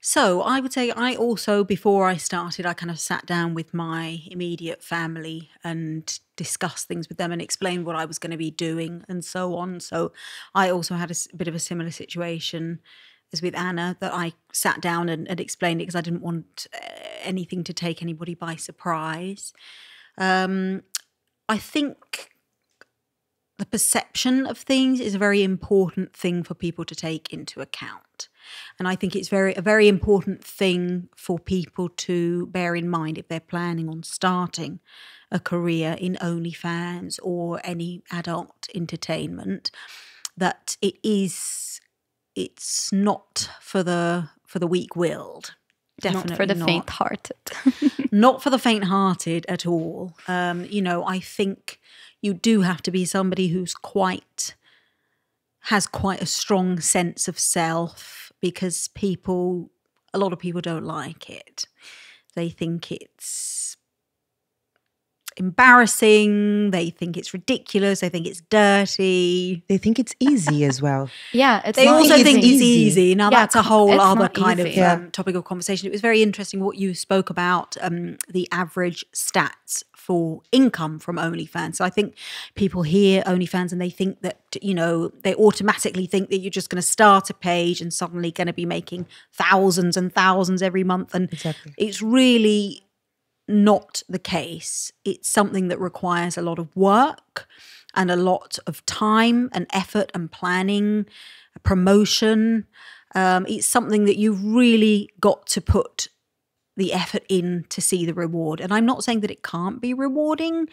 So I would say I also, before I started, I kind of sat down with my immediate family and discussed things with them and explained what I was going to be doing and so on. So I also had a bit of a similar situation as with Anna, that I sat down and explained it because I didn't want anything to take anybody by surprise. I think the perception of things is a very important thing for people to take into account. And I think it's a very important thing for people to bear in mind if they're planning on starting a career in OnlyFans or any adult entertainment, that it's not for the weak-willed. Definitely not for the faint-hearted. Not for the faint-hearted at all. I think you do have to be somebody who's has quite a strong sense of self, because a lot of people don't like it. They think it's embarrassing, they think it's ridiculous, they think it's dirty. They think it's easy as well. Yeah, they also think it's easy. Now that's a whole other kind of topic of conversation. It was very interesting what you spoke about, the average stats for income from OnlyFans. So I think people hear OnlyFans and they think that, they automatically think that you're just going to start a page and suddenly going to be making thousands and thousands every month. And It's really not the case. It's something that requires a lot of work and a lot of time and effort and planning, promotion. It's something that you've really got to put the effort in to see the reward. And I'm not saying that it can't be rewarding.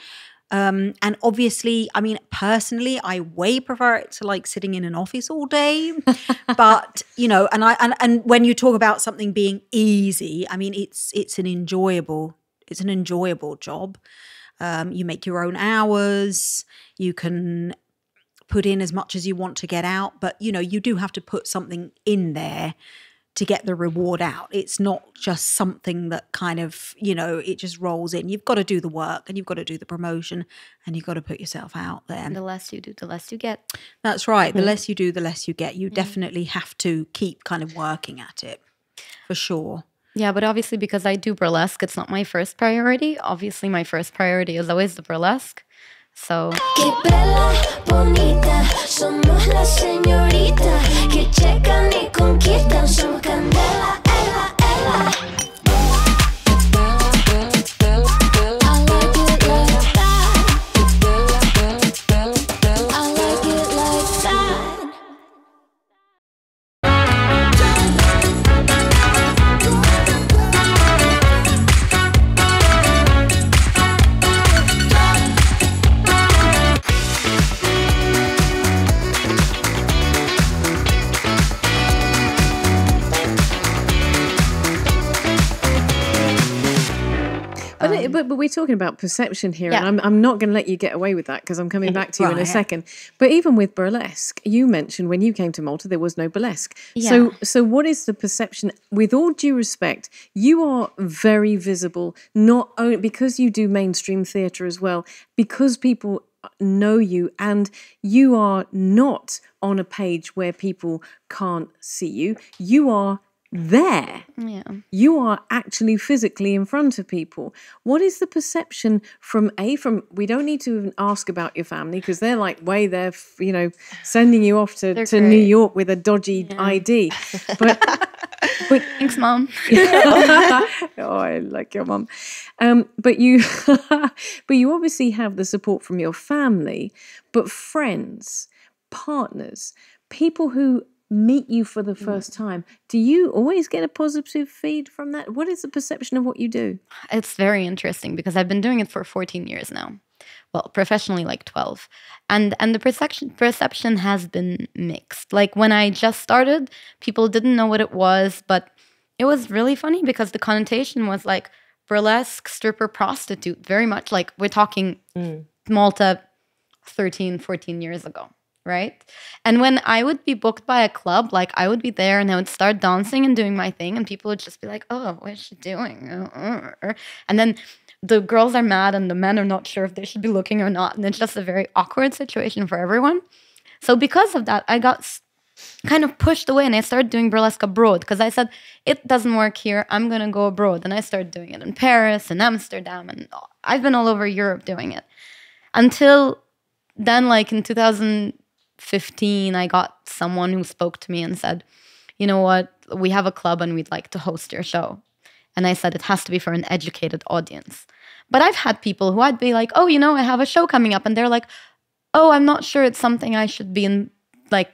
And obviously, I mean, personally, I way prefer it to like sitting in an office all day. But, and when you talk about something being easy, I mean, it's an enjoyable job. You make your own hours. You can put in as much as you want to get out. But, you do have to put something in there to get the reward out. It's not just something that kind of, it just rolls in. You've got to do the work and you've got to do the promotion and you've got to put yourself out there. And the less you do, the less you get. That's right. Mm-hmm. The less you do, the less you get. You definitely have to keep kind of working at it, for sure. Yeah, but obviously because I do burlesque, it's not my first priority. Obviously, my first priority is always the burlesque. So... Que bella, bonita, somos la señorita, que checan y conquistan, somos candela, ella, ella. I like it like we're talking about perception here, Yeah. and I'm not going to let you get away with that because I'm coming back to you in a second. But even with burlesque, you mentioned when you came to Malta, there was no burlesque. Yeah. So what is the perception? With all due respect, you are very visible, not only because you do mainstream theatre as well, because people know you, and you are not on a page where people can't see you. You are there. Yeah. You are actually physically in front of people. What is the perception from we don't need to even ask about your family because they're like way there, sending you off to They're New great. York with a dodgy ID. But Thanks, Mom. oh, I like your mum. But you obviously have the support from your family, but friends, partners, people who meet you for the first time, do you always get a positive feed from that? What is the perception of what you do? It's very interesting because I've been doing it for 14 years now. Well, professionally like 12. And the perception has been mixed. Like when I just started, people didn't know what it was, but it was really funny because the connotation was like burlesque, stripper, prostitute, very much like we're talking Malta 13, 14 years ago. Right? And when I would be booked by a club, like I would be there and I would start dancing and doing my thing and people would just be like, oh, what is she doing? And then the girls are mad and the men are not sure if they should be looking or not. And it's just a very awkward situation for everyone. So because of that, I got kind of pushed away and I started doing burlesque abroad because I said, it doesn't work here. I'm going to go abroad. And I started doing it in Paris and Amsterdam. And I've been all over Europe doing it. Until then, like in 2015, I got someone who spoke to me and said, you know what, we have a club and we'd like to host your show. And I said, it has to be for an educated audience. But I've had people who I'd be like, oh, I have a show coming up. And they're like, oh, I'm not sure it's something I should be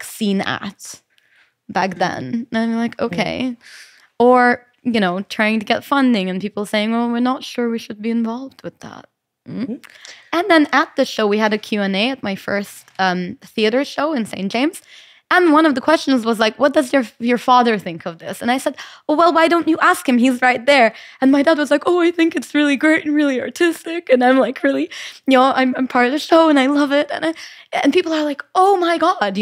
seen at back then. And I'm like, okay. Or, trying to get funding and people saying, oh, we're not sure we should be involved with that. And then at the show, we had a Q&A at my first theater show in St. James. And one of the questions was like, what does your father think of this? And I said, oh, well, why don't you ask him? He's right there. And my dad was like, oh, I think it's really great and really artistic. And I'm like, really, I'm part of the show and I love it. And people are like, oh my God,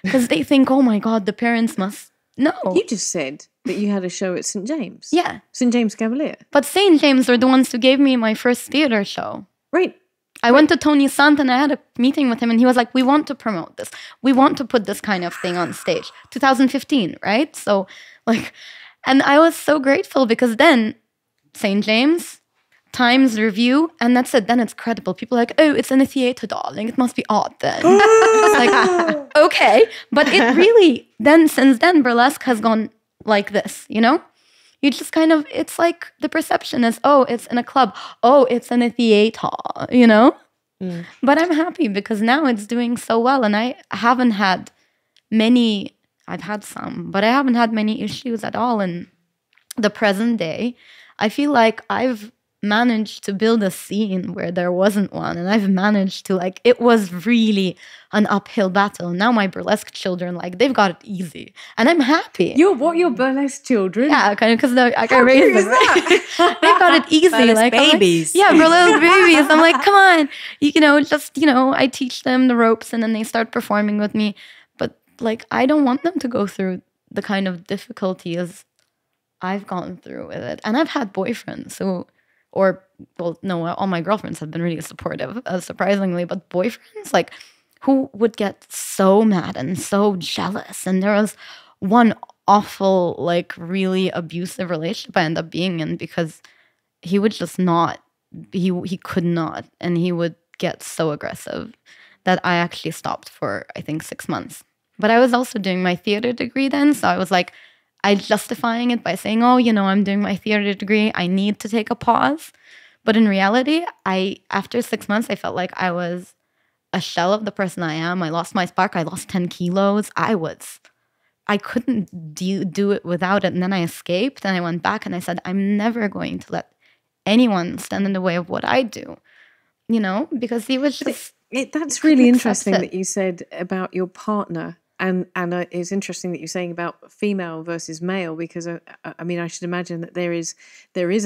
because they think, oh my God, the parents must know. You just said that you had a show at St. James. Yeah. St. James Cavalier. But St. James were the ones who gave me my first theater show. Right. I went to Tony Sant and I had a meeting with him and he was like, we want to promote this. We want to put this kind of thing on stage. 2015, right? So and I was so grateful because then St. James, Times Review, and that's it. Then it's credible. People are like, oh, it's in a theater, darling. It must be art then. It's like, okay. But it really, since then, burlesque has gone like this, You just kind of, it's like the perception is, oh, it's in a club. Oh, it's in a theater, But I'm happy because now it's doing so well. And I haven't had many, I've had some, but I haven't had many issues at all in the present day. I feel like I've managed to build a scene where there wasn't one. And I've managed to it was really an uphill battle. Now my burlesque children, they've got it easy. And I'm happy. Your burlesque children? Yeah, kind of, because I raised them. They've got it easy. Burlesque babies. Burlesque babies. I'm like, come on. I teach them the ropes and then they start performing with me. But I don't want them to go through the kind of difficulties I've gone through with it. And I've had boyfriends who, all my girlfriends have been really supportive, surprisingly, but boyfriends, who would get so mad and so jealous. And there was one awful, really abusive relationship I ended up being in because he would just not, he could not, and he would get so aggressive that I actually stopped for, I think, 6 months. But I was also doing my theater degree then, so I was I justifying it by saying, oh, I'm doing my theater degree. I need to take a pause. But in reality, after 6 months, I felt like I was a shell of the person I am. I lost my spark. I lost 10 kilos. I couldn't do it without it. And then I escaped and I went back and I said, I'm never going to let anyone stand in the way of what I do. Because he was just... That's really interesting that you said about your partner And it's interesting that you're saying about female versus male, because I mean, I should imagine that there is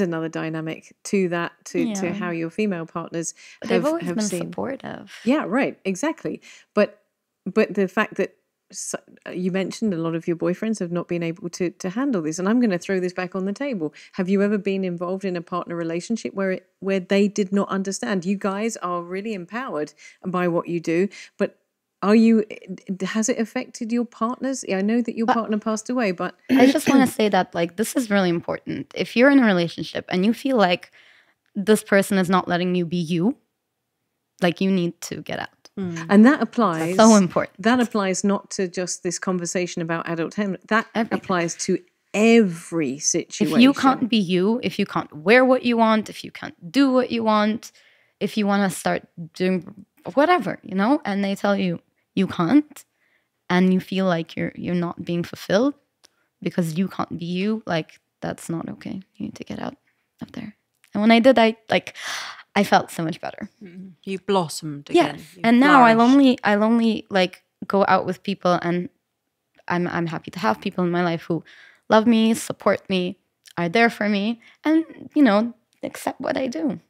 another dynamic to that, to how your female partners They've always been seen. supportive. Yeah, right, exactly. But the fact that you mentioned a lot of your boyfriends have not been able to handle this, and I'm going to throw this back on the table. Have you ever been involved in a partner relationship where they did not understand? You guys are really empowered by what you do, but has it affected your partners? I know that your partner passed away, but I just want to say that, like, this is really important. If you're in a relationship and you feel like this person is not letting you be you, like, you need to get out. And that applies. That's so important. That applies not to just this conversation about adulthood. That Everything. applies to every situation. If you can't be you, if you can't wear what you want, if you can't do what you want, if you want to start doing whatever, you know, and they tell you you can't, and you feel like you're not being fulfilled because you can't be you, like, that's not okay. You need to get out of there. And when I did, I felt so much better. You blossomed again. Yes. You And now flourished. I'll only like go out with people, and I'm happy to have people in my life who love me, support me, are there for me, and, you know, accept what I do,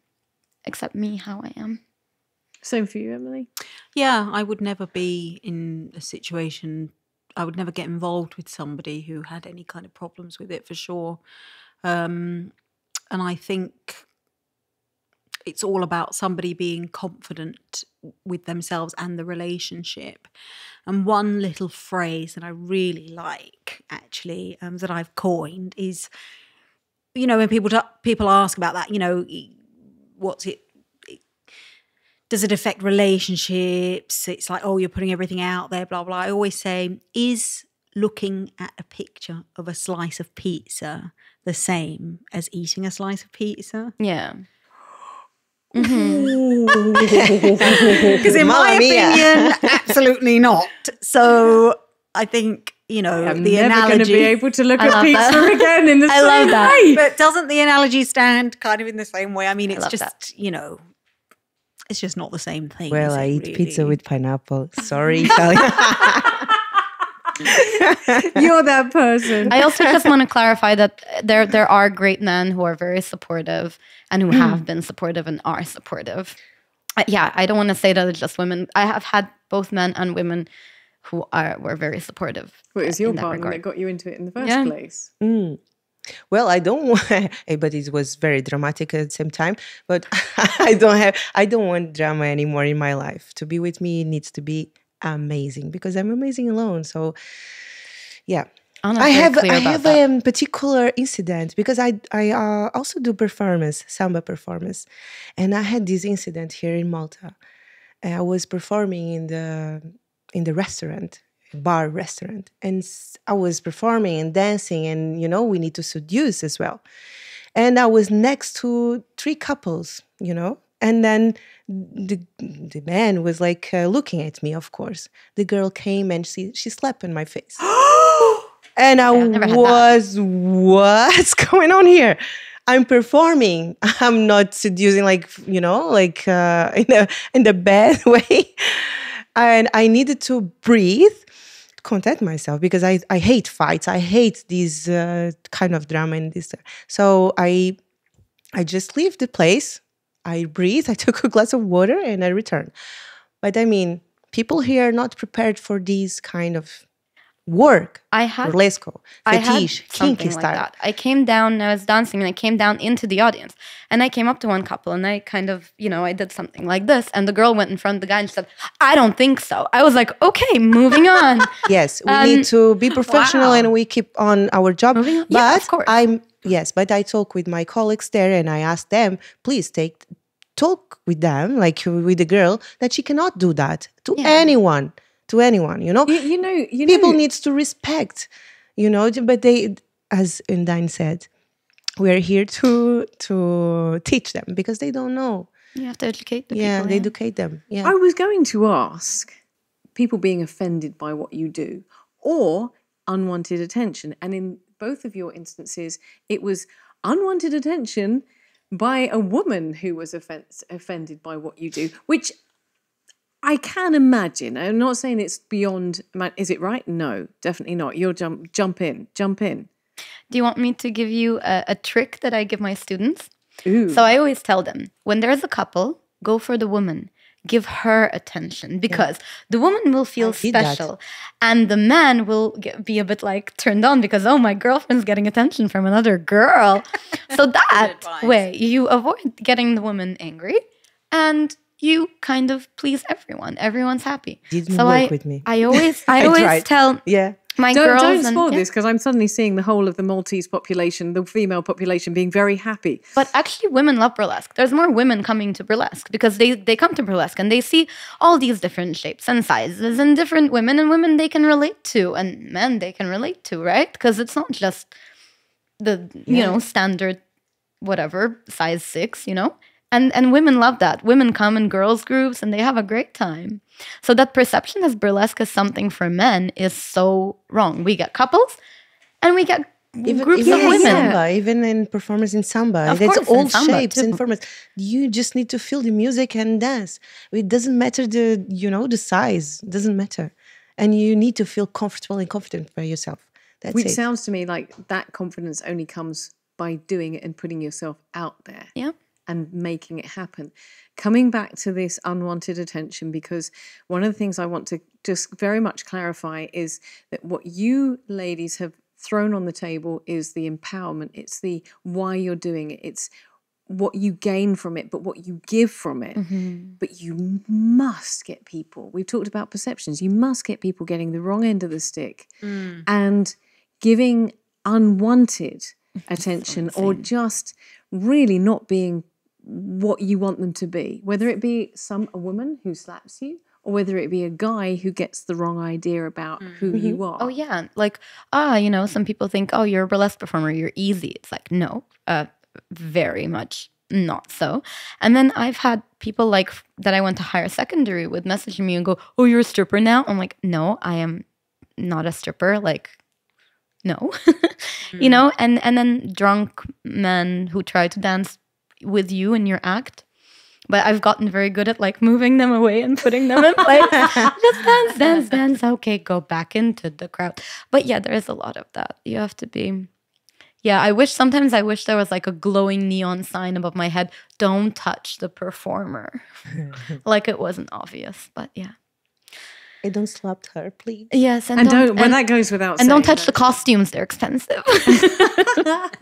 accept me how I am. Same for you, Emily? Yeah, I would never be in a situation, I would never get involved with somebody who had any kind of problems with it, for sure. And I think it's all about somebody being confident with themselves and the relationship. And one little phrase that I really like, actually, that I've coined is, you know, when people ask about that, you know, what's it, does it affect relationships? It's like, oh, you're putting everything out there, blah, blah. I always say, is looking at a picture of a slice of pizza the same as eating a slice of pizza? Yeah. Because in my opinion, absolutely not. So I think, you know, I'm the never analogy... going to be able to look I at love pizza that. again in the I same love that. way. But doesn't the analogy stand kind of in the same way? I mean, it's love just, that. you know, it's just not the same thing. Well, is I it, eat pizza really? with pineapple. Sorry, Italian. You're that person. I also just want to clarify that there are great men who are very supportive and who have been supportive and are supportive. Yeah, I don't want to say that it's just women. I have had both men and women who were very supportive. Well, it was your in that partner regard. that got you into it in the first Yeah. place. Well, I don't want, but it was very dramatic at the same time. But I don't want drama anymore in my life. To be with me, it needs to be amazing, because I'm amazing alone. So, yeah. Anna's I very have clear about that. a particular incident, because I also do performance, samba performance, and I had this incident here in Malta. I was performing in the restaurant, bar restaurant, and I was performing and dancing, and you know, we need to seduce as well. And I was next to 3 couples, you know, and then the man was like looking at me. Of course, the girl came and she slapped in my face. And I never had was, what's going on here? I'm performing. I'm not seducing, like, you know, like in the bad way. And I needed to breathe, content myself, because I hate fights. I hate these kind of drama and this. So I just leave the place. I breathe. I took a glass of water and I returned. But I mean, people here are not prepared for these kind of work. Burlesque, fetish, kinky like style. that. I came down and I was dancing, and I came down into the audience, and I came up to one couple, and I kind of, you know, I did something like this, and the girl went in front of the guy and said, "I don't think so." I was like, okay, moving on. Yes, we need to be professional and we keep on our job. Moving on. But Yeah, of course. but I talk with my colleagues there, and I ask them, please talk with them, like with the girl, that she cannot do that to anyone. To anyone, you know, You know, people needs to respect, you know. But they, as Undine said, we're here to teach them, because they don't know. You have to educate the Yeah, people. they educate them. Yeah, I was going to ask people being offended by what you do or unwanted attention. And in both of your instances, it was unwanted attention by a woman who was offended by what you do, which I can imagine. I'm not saying it's beyond. Is it right? No, definitely not. You'll jump in. Do you want me to give you a trick that I give my students? Ooh. So I always tell them, when there's a couple, go for the woman. Give her attention, because the woman will feel special and the man will be a bit like turned on because, oh, my girlfriend's getting attention from another girl. So that way you avoid getting the woman angry and you kind of please everyone. Everyone's happy. Didn't work with me. I always tell my girls. Don't spoil this, because I'm suddenly seeing the whole of the Maltese population, the female population, being very happy. But actually, women love burlesque. There's more women coming to burlesque because they come to burlesque and they see all these different shapes and sizes and different women, and women they can relate to, and men they can relate to, right? Because it's not just the standard whatever size 6, And women love that. Women come in girls groups and they have a great time. So that perception as burlesque is something for men is so wrong. We get couples and we get groups of women. Samba, even in performers in samba. That's all shapes and formats. You just need to feel the music and dance. It doesn't matter the size. It doesn't matter. And you need to feel comfortable and confident by yourself. Which sounds to me like that confidence only comes by doing it and putting yourself out there. Yeah. And making it happen. Coming back to this unwanted attention, because one of the things I want to just very much clarify is that what you ladies have thrown on the table is the empowerment. It's the why you're doing it. It's what you gain from it, but what you give from it. Mm-hmm. But you must get people. We've talked about perceptions. You must get people getting the wrong end of the stick and giving unwanted attention, or just really not being what you want them to be, whether it be a woman who slaps you, or whether it be a guy who gets the wrong idea about who you are. Oh yeah, like some people think, oh, you're a burlesque performer, you're easy. It's like, no, very much not so. And then I've had people like that I went to higher secondary with messaging me and go, oh, you're a stripper now? I'm like, no, I am not a stripper. Like, no, and then drunk men who try to dance with you in your act, but I've gotten very good at like moving them away and putting them in place. Just dance. Okay, go back into the crowd. But yeah, there is a lot of that. You have to be. Yeah, sometimes I wish there was like a glowing neon sign above my head. Don't touch the performer, like it wasn't obvious. But yeah. And don't slap her, please. Yes, and don't. Well, that goes without saying. And don't touch the costumes; they're expensive.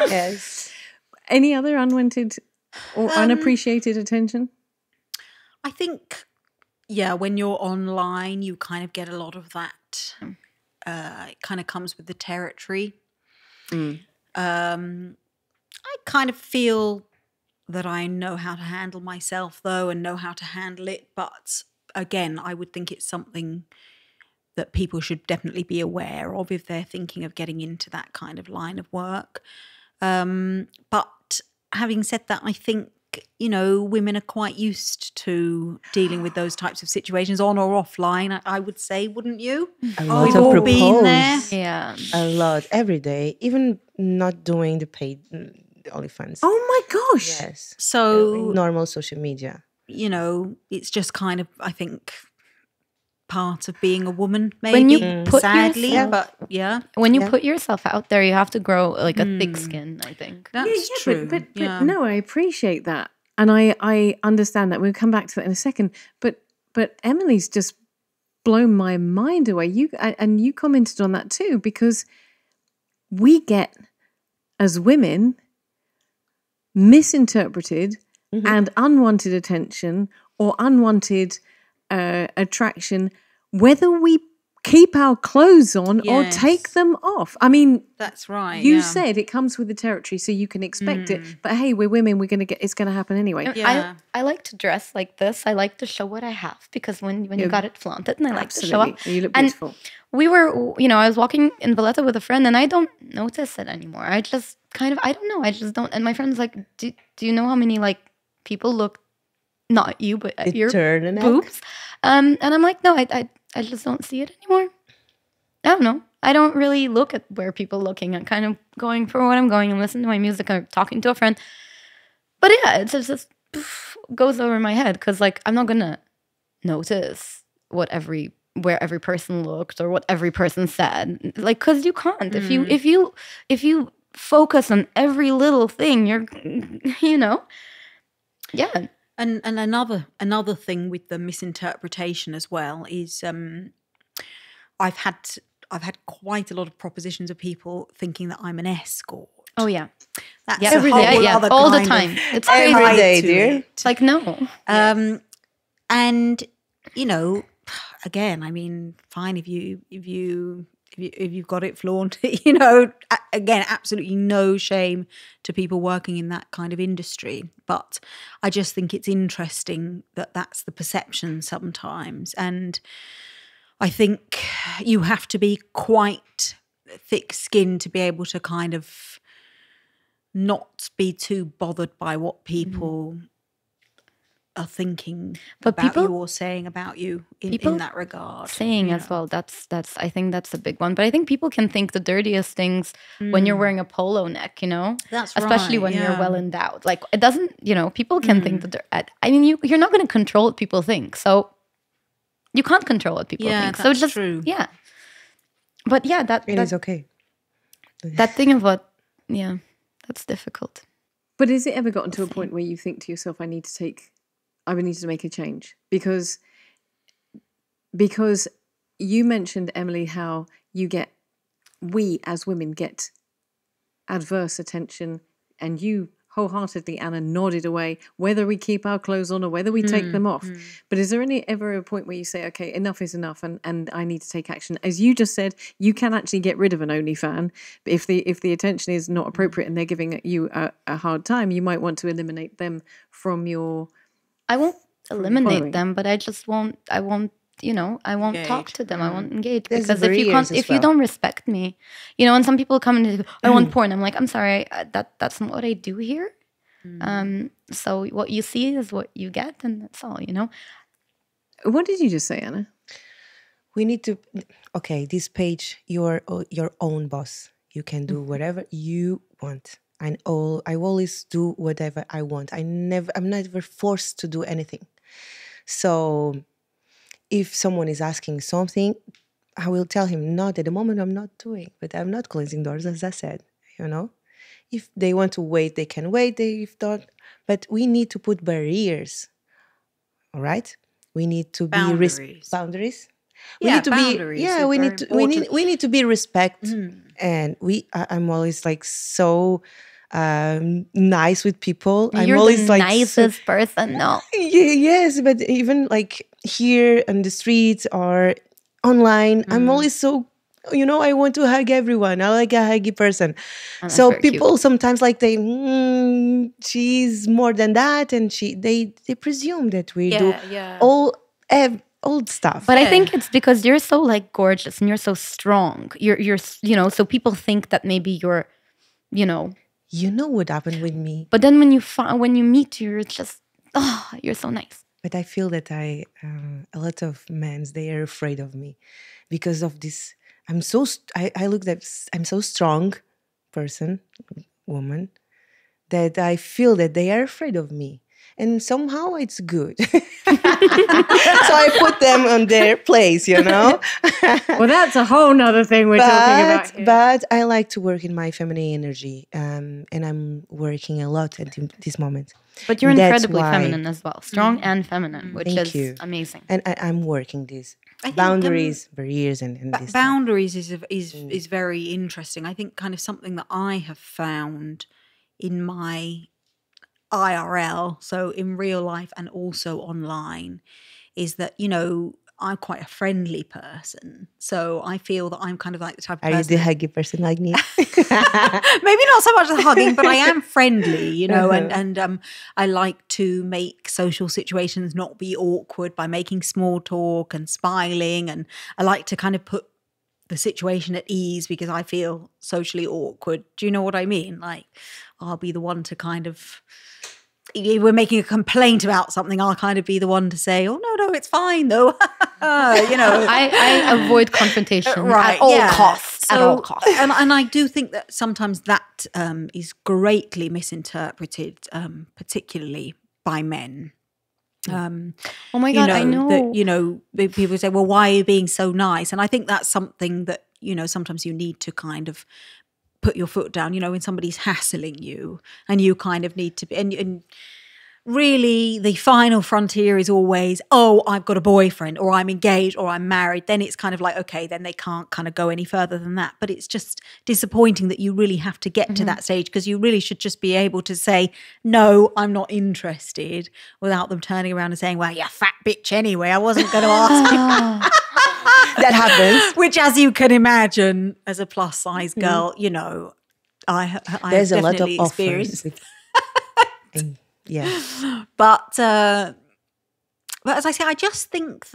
Yes. Any other unwanted or unappreciated attention? I think, when you're online, you kind of get a lot of that. It kind of comes with the territory. I kind of feel that I know how to handle myself, though, and know how to handle it. But again, I would think it's something that people should definitely be aware of if they're thinking of getting into that kind of line of work. But having said that, I think, women are quite used to dealing with those types of situations on or offline, I would say, wouldn't you? A lot We've of all been there. Yeah. A lot, every day, even not doing the paid OnlyFans. Oh my gosh. Yes. So normal social media. It's just kind of, I think, part of being a woman, maybe, when you put sadly, yourself, but yeah. When you put yourself out there, you have to grow like a thick skin, I think. That's true. But no, I appreciate that. And I understand that. We'll come back to that in a second. But Emily's just blown my mind away. You commented on that too, because we get, as women, misinterpreted and unwanted attention or unwanted attraction, whether we keep our clothes on or take them off. I mean, that's right. You said it comes with the territory, so you can expect it. But hey, we're women. It's going to happen anyway. Yeah. I like to dress like this. I like to show what I have, because when you got it flaunted, and I like to show up. You look beautiful. And we were, I was walking in Valletta with a friend, and I don't notice it anymore. I just kind of, I don't know. I just don't. And my friend's like, do you know how many like people look, not you, but at your boobs? And I'm like, no, I just don't see it anymore. I don't know. I don't really look at where people are looking. I'm kind of going for what I'm going and listening to my music or talking to a friend. But yeah, it just goes over my head, because like I'm not gonna notice where every person looked or what every person said. Like, because you can't. If you focus on every little thing, you're, yeah. And another thing with the misinterpretation as well is I've had quite a lot of propositions of people thinking that I'm an escort. Oh yeah, That's yeah, a every whole day, yeah, other all the kind time. of It's every crazy. day, dear. It's like no. And again, I mean, fine if you've got it flaunted, again, absolutely no shame to people working in that kind of industry. But I just think it's interesting that that's the perception sometimes. And I think you have to be quite thick-skinned to be able to kind of not be too bothered by what people are thinking about you or saying about you in that regard. Saying as well, that's I think that's a big one. But I think people can think the dirtiest things when you're wearing a polo neck, That's especially right, when you're well endowed. Like it doesn't, people can think that. I mean, you're not going to control what people think, so you can't control what people think. So that's just true. Yeah. But yeah, that is okay. That thing of what, that's difficult. But has it ever gotten to a point where you think to yourself, I need to make a change? Because you mentioned, Emily, how we as women get adverse attention, and you wholeheartedly, Anna, nodded away, whether we keep our clothes on or whether we take them off. But is there ever a point where you say, okay, enough is enough and I need to take action? As you just said, you can actually get rid of an OnlyFan. But if the attention is not appropriate and they're giving you a hard time, you might want to eliminate them from your... I won't eliminate following. them, but I won't talk to them. I won't engage. There's Because barriers as if you well. don't respect me, and some people come and they go, I want porn. I'm like, I'm sorry, that's not what I do here. So what you see is what you get, and that's all, What did you just say, Anna? We need to, this page, you're your own boss. You can do whatever you want. I always do whatever I want. I'm never forced to do anything. So if someone is asking something, I will tell him, not at the moment I'm not doing, but I'm not closing doors, as I said, If they want to wait, they can wait. If not, but we need to put barriers, all right? We need to be boundaries. We need to boundaries. We need to be respect, and I'm always like so nice with people. You're I'm always the like nicest person. No, yes, but even like here on the streets or online, I'm always so. I want to hug everyone. I like a huggy person. Oh, So very people cute. sometimes like she's more than that, and they presume that we do old stuff. But I think it's because you're so like gorgeous and you're so strong. You're so people think that maybe you're, You know what happened with me. But then when you meet you, it's just you're so nice. But I feel that a lot of men, they are afraid of me because of this. I look that I'm so strong woman, that I feel that they are afraid of me. And somehow it's good. So I put them on their place, Well, that's a whole nother thing we're talking about here. But I like to work in my feminine energy. And I'm working a lot at this moment. But you're That's incredibly why- feminine as well. Strong and feminine, which Thank is you. amazing. And I'm working this. I think, Boundaries, barriers, and this stuff. boundaries is very interesting. I think kind of something that I have found in my IRL, so in real life and also online, is that I'm quite a friendly person, so I feel that I'm kind of like the type of Are you person. the huggy person like me? Maybe not so much the hugging, but I am friendly, and I like to make social situations not be awkward by making small talk and smiling, and I like to kind of put the situation at ease because I feel socially awkward. Do you know what I mean? Like, I'll be the one to kind of, if we're making a complaint about something, I'll kind of be the one to say, oh, no, it's fine though. I avoid confrontation at all costs. At all costs. And I do think that sometimes that is greatly misinterpreted, particularly by men. Oh my God, I know. That, people say, well, why are you being so nice? And I think that's something that, sometimes you need to kind of put your foot down, when somebody's hassling you, and you kind of need to be, and really the final frontier is always, oh, I've got a boyfriend, or I'm engaged, or I'm married. Then it's kind of like, okay, then they can't kind of go any further than that. But it's just disappointing that you really have to get to that stage, because you really should just be able to say, no, I'm not interested, without them turning around and saying, well, you fat bitch anyway, I wasn't going to ask you. That happens. Which, as you can imagine, as a plus size girl, I There's a lot of definitely experienced. offers. Yeah. But as I say, I just think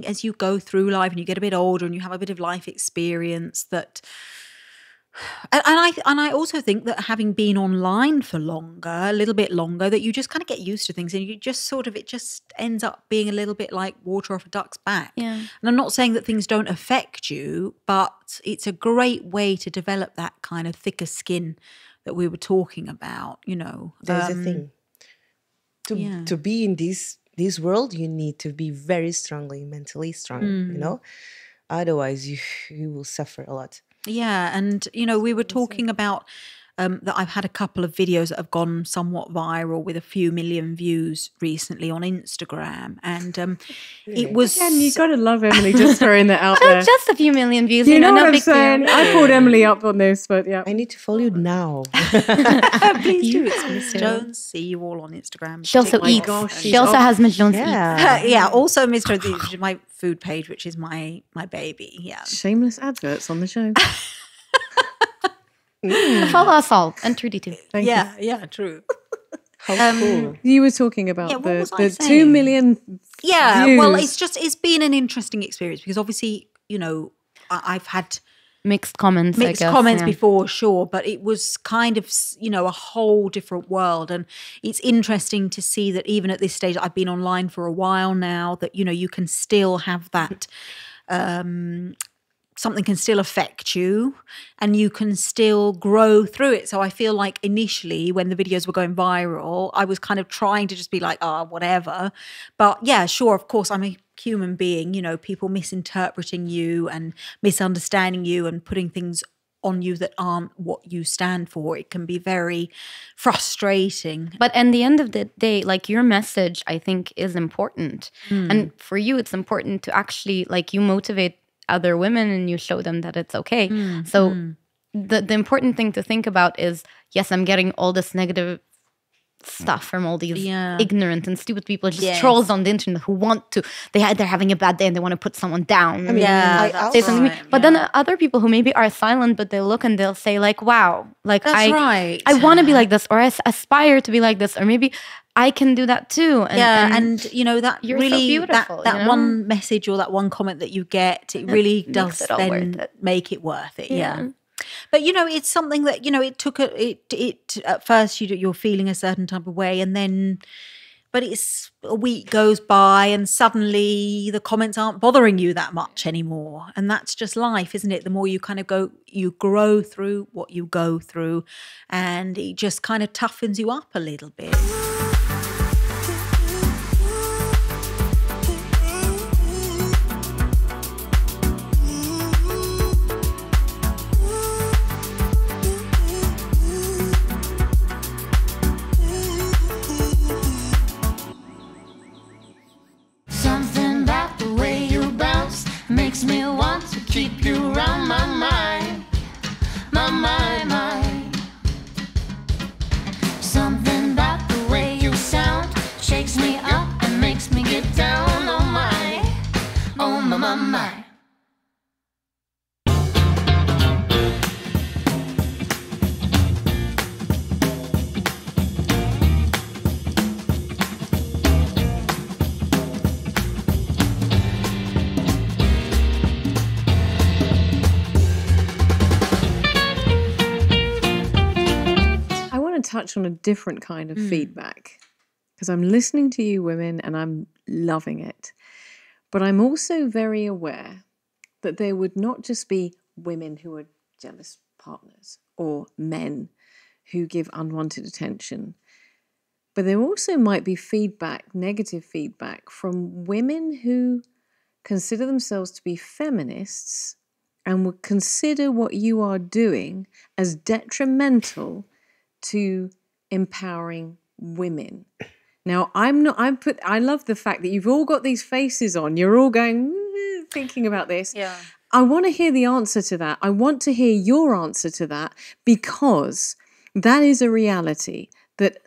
as you go through life and you get a bit older and you have a bit of life experience, that and I also think that having been online for a little bit longer, that you just kind of get used to things, and you just it just ends up being a little bit like water off a duck's back. Yeah. And I'm not saying that things don't affect you, but it's a great way to develop that kind of thicker skin that we were talking about, There's a thing. To be in this world, you need to be very mentally strong, Otherwise you will suffer a lot. Yeah, and we were talking about that I've had a couple of videos that have gone somewhat viral with a few million views recently on Instagram, and it was. Again, you got to love Emily just throwing that out there. Just a few million views. You know what no I'm big saying? deal. I pulled Emily up on this, but yeah. I need to follow you now. Please do. It's Miss Jones. See you all on Instagram. She also eats. gosh, She also has Miss Jones eats. Yeah. Also Miss Jones, which is my food page, which is my baby. Yeah. Shameless adverts on the show. Follow us all, and Trudy too. Thank you. Yeah, true. How cool. You were talking about Yeah, what was I the saying? 2 million Yeah, views. well, it's been an interesting experience, because obviously, I've had Mixed comments. I guess, comments yeah. before, sure, but it was kind of, a whole different world. And it's interesting to see that even at this stage, I've been online for a while now, that, you can still have that, something can still affect you, and you can still grow through it. So I feel like initially, when the videos were going viral, I was kind of trying to just be like, whatever. But yeah, sure, of course, I'm a human being, people misinterpreting you and misunderstanding you and putting things on you that aren't what you stand for. It can be very frustrating. But at the end of the day, like, your message, I think, is important. And for you, it's important to actually, like, you motivate other women and you show them that it's okay. So the important thing to think about is, yes, I'm getting all this negative stuff from all these ignorant and stupid people, just trolls on the internet who want to, they're having a bad day and they want to put someone down. I mean, Yeah, Say something to me. But then other people who maybe are silent, but they look and they'll say like, wow, like That's right. I want to be like this, or I aspire to be like this, or maybe I can do that too. And that you're so really, beautiful, that one message or that one comment that you get, it really does it all worth then it. make it worth it. Yeah. But it's something that it took it at first you're feeling a certain type of way, and then but it's a week goes by and suddenly the comments aren't bothering you that much anymore, and that's just life, isn't it? The more you kind of you grow through what you go through, and it just kind of toughens you up a little bit. Something about the way you bounce makes me want to keep you around my mind, my mind, mind. Something about the way you sound shakes me up and makes me get down on my. Touch on a different kind of feedback, because I'm listening to you women and I'm loving it, but I'm also very aware that there would not just be women who are jealous partners or men who give unwanted attention. But there also might be feedback, negative feedback from women who consider themselves to be feminists and would consider what you are doing as detrimental to empowering women. Now, I love the fact that you've all got these faces on. You're all going, thinking about this. Yeah. I want to hear the answer to that. I want to hear your answer to that, because that is a reality that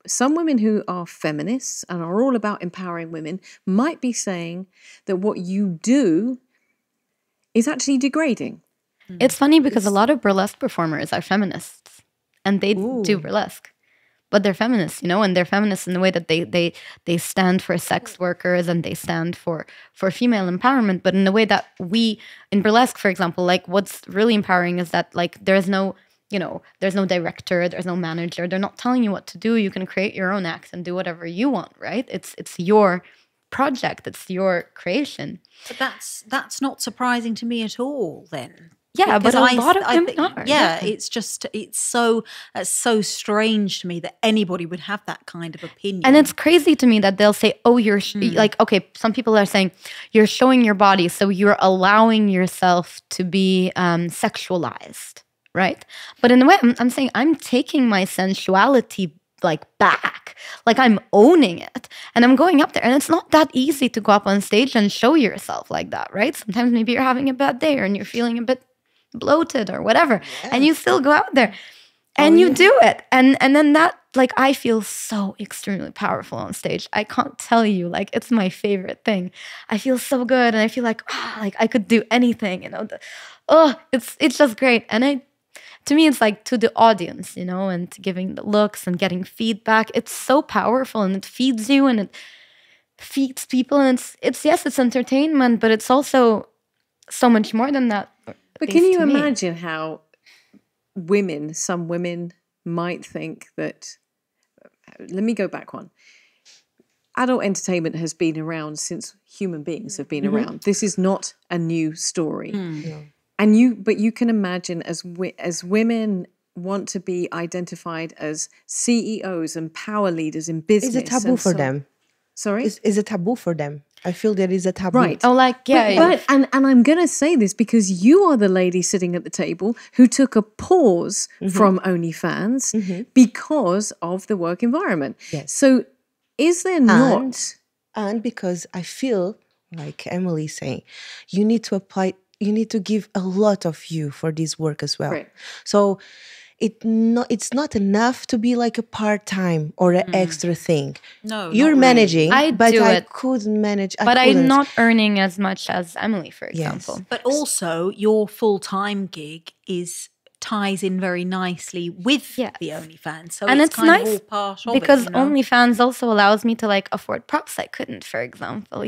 some women who are feminists and are all about empowering women might be saying that what you do is actually degrading. It's funny because a lot of burlesque performers are feminists and they do burlesque. But they're feminists, and they're feminists in the way that they stand for sex workers and they stand for female empowerment. But in the way that we, in burlesque, for example, like what's really empowering is that like there's no director, there's no manager. They're not telling you what to do. You can create your own act and do whatever you want, right? It's your project. It's your creation. But that's not surprising to me at all then. Yeah, Because but a lot of women are. Yeah, it's so strange to me that anybody would have that kind of opinion. And it's crazy to me that they'll say, oh, you're like, okay, some people are saying you're showing your body, so you're allowing yourself to be sexualized, right? But in a way, I'm saying I'm taking my sensuality like back, like I'm owning it, and I'm going up there. And it's not that easy to go up on stage and show yourself like that, right? Sometimes maybe you're having a bad day and you're feeling a bit bloated or whatever, and you still go out there and you do it, and then that, like, I feel so extremely powerful on stage. I can't tell you, like, it's my favorite thing. I feel so good, and I feel like like I could do anything, it's just great. And to me, it's like to the audience, and giving the looks and getting feedback. It's so powerful, and it feeds you and it feeds people, and it's yes, it's entertainment, but it's also so much more than that. But can you imagine how some women might think that, let me go back one. Adult entertainment has been around since human beings have been around. This is not a new story. But you can imagine as women want to be identified as CEOs and power leaders in business. It's a taboo for them. Sorry? It's a taboo for them. I feel there is a taboo. Right. Oh, like, yeah. But and I'm going to say this because you are the lady sitting at the table who took a pause from OnlyFans because of the work environment. Yes. So is there not... And because I feel, like Emily saying, you need to give a lot of you for this work as well. Right. So it's not enough to be like a part-time or an extra thing. No, you're managing, but I it. couldn't manage. But I'm not earning as much as Emily, for example. But also, your full-time gig ties in very nicely with the OnlyFans. So and it's kind nice of all part of because it. OnlyFans also allows me to like afford props I couldn't, for example,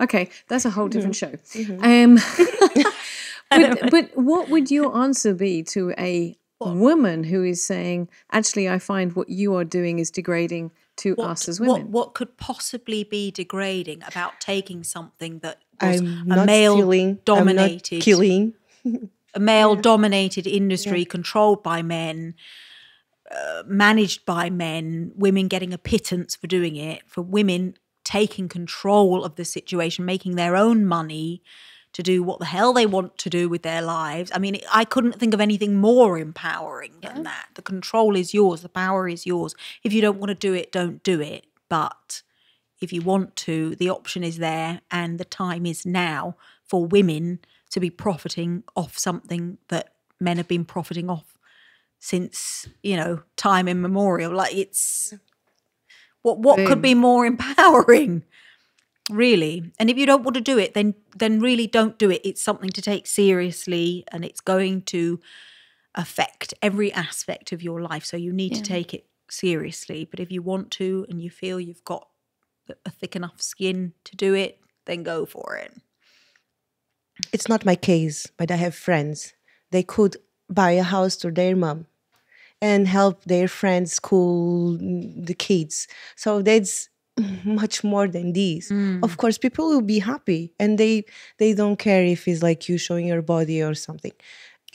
Okay, that's a whole different show. But what would your answer be to a woman who is saying, actually, I find what you are doing is degrading to us as women? What could possibly be degrading about taking something that was I'm a not male-dominated, I'm not killing. a male-dominated industry controlled by men, managed by men, women getting a pittance for doing it, for women taking control of the situation, making their own money to do what the hell they want to do with their lives. I mean, I couldn't think of anything more empowering than that. The control is yours. The power is yours. If you don't want to do it, don't do it. But if you want to, the option is there, and the time is now for women to be profiting off something that men have been profiting off since, time immemorial. Like, it's... What could be more empowering? Really. And if you don't want to do it, then really don't do it. It's something to take seriously, and it's going to affect every aspect of your life. So you need to take it seriously. But if you want to and you feel you've got a thick enough skin to do it, then go for it. It's not my case, but I have friends. They could buy a house to their mom and help their friends school the kids. So that's much more than this. Of course, people will be happy, and they don't care if it's like you showing your body or something.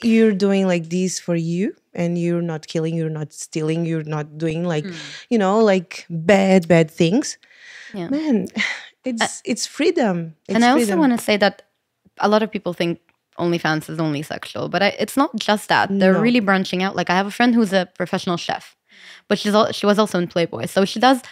you're doing like this for you, and you're not killing, you're not stealing, you're not doing like, like bad things. Yeah. Man, it's freedom. It's And I also freedom. want to say that a lot of people think OnlyFans is only sexual, but it's not just that. They're No. really branching out. Like I have a friend who's a professional chef, but she was also in Playboy. So she does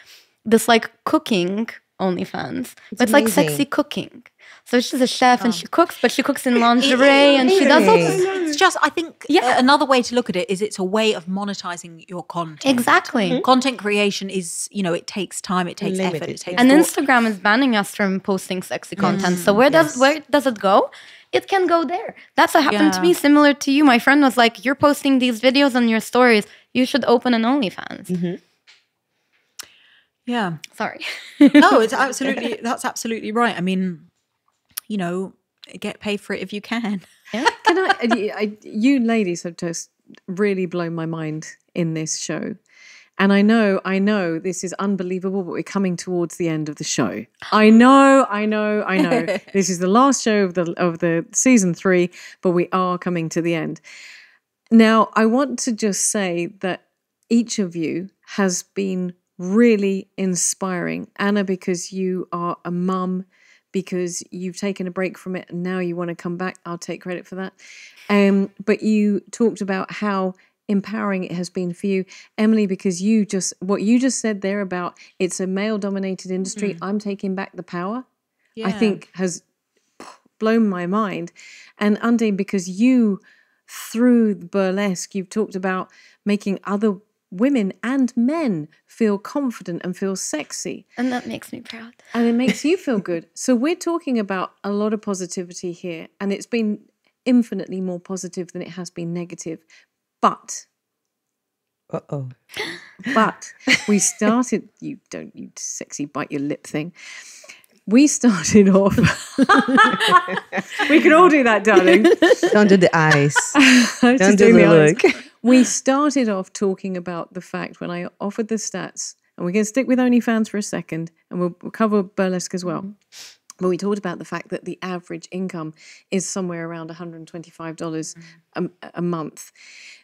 this like cooking OnlyFans. But it's like amazing. sexy cooking. So she's a chef and she cooks, but she cooks in lingerie and she does all this. It's just, I think, another way to look at it is it's a way of monetizing your content. Exactly. Content creation is, it takes time, it takes effort, it takes And thought. Instagram is banning us from posting sexy content. So where does it go? It can go there. That's what happened to me, similar to you. My friend was like, you're posting these videos on your stories. You should open an OnlyFans. Yeah. Sorry. No, that's absolutely right. I mean, get paid for it if you can. Can you ladies have just really blown my mind in this show. And I know this is unbelievable, but we're coming towards the end of the show. I know. This is the last show of the season 3, but we are coming to the end. Now, I want to just say that each of you has been really inspiring. Anna, because you are a mum, because you've taken a break from it and now you want to come back. I'll take credit for that. But you talked about how empowering it has been for you. Emily, because what you just said there about it's a male-dominated industry, I'm taking back the power, I think has blown my mind. And Undine, because you, through burlesque, you've talked about making other women and men feel confident and feel sexy. And that makes me proud. And it makes you feel good. So we're talking about a lot of positivity here, and it's been infinitely more positive than it has been negative. But we started, you sexy bite your lip thing. We started off, we can all do that, darling. Don't do the eyes. Don't Just do doing the eyes. look. We started off talking about the fact when I offered the stats, and we're going to stick with OnlyFans for a second, and we'll cover burlesque as well. But we talked about the fact that the average income is somewhere around $125 a month.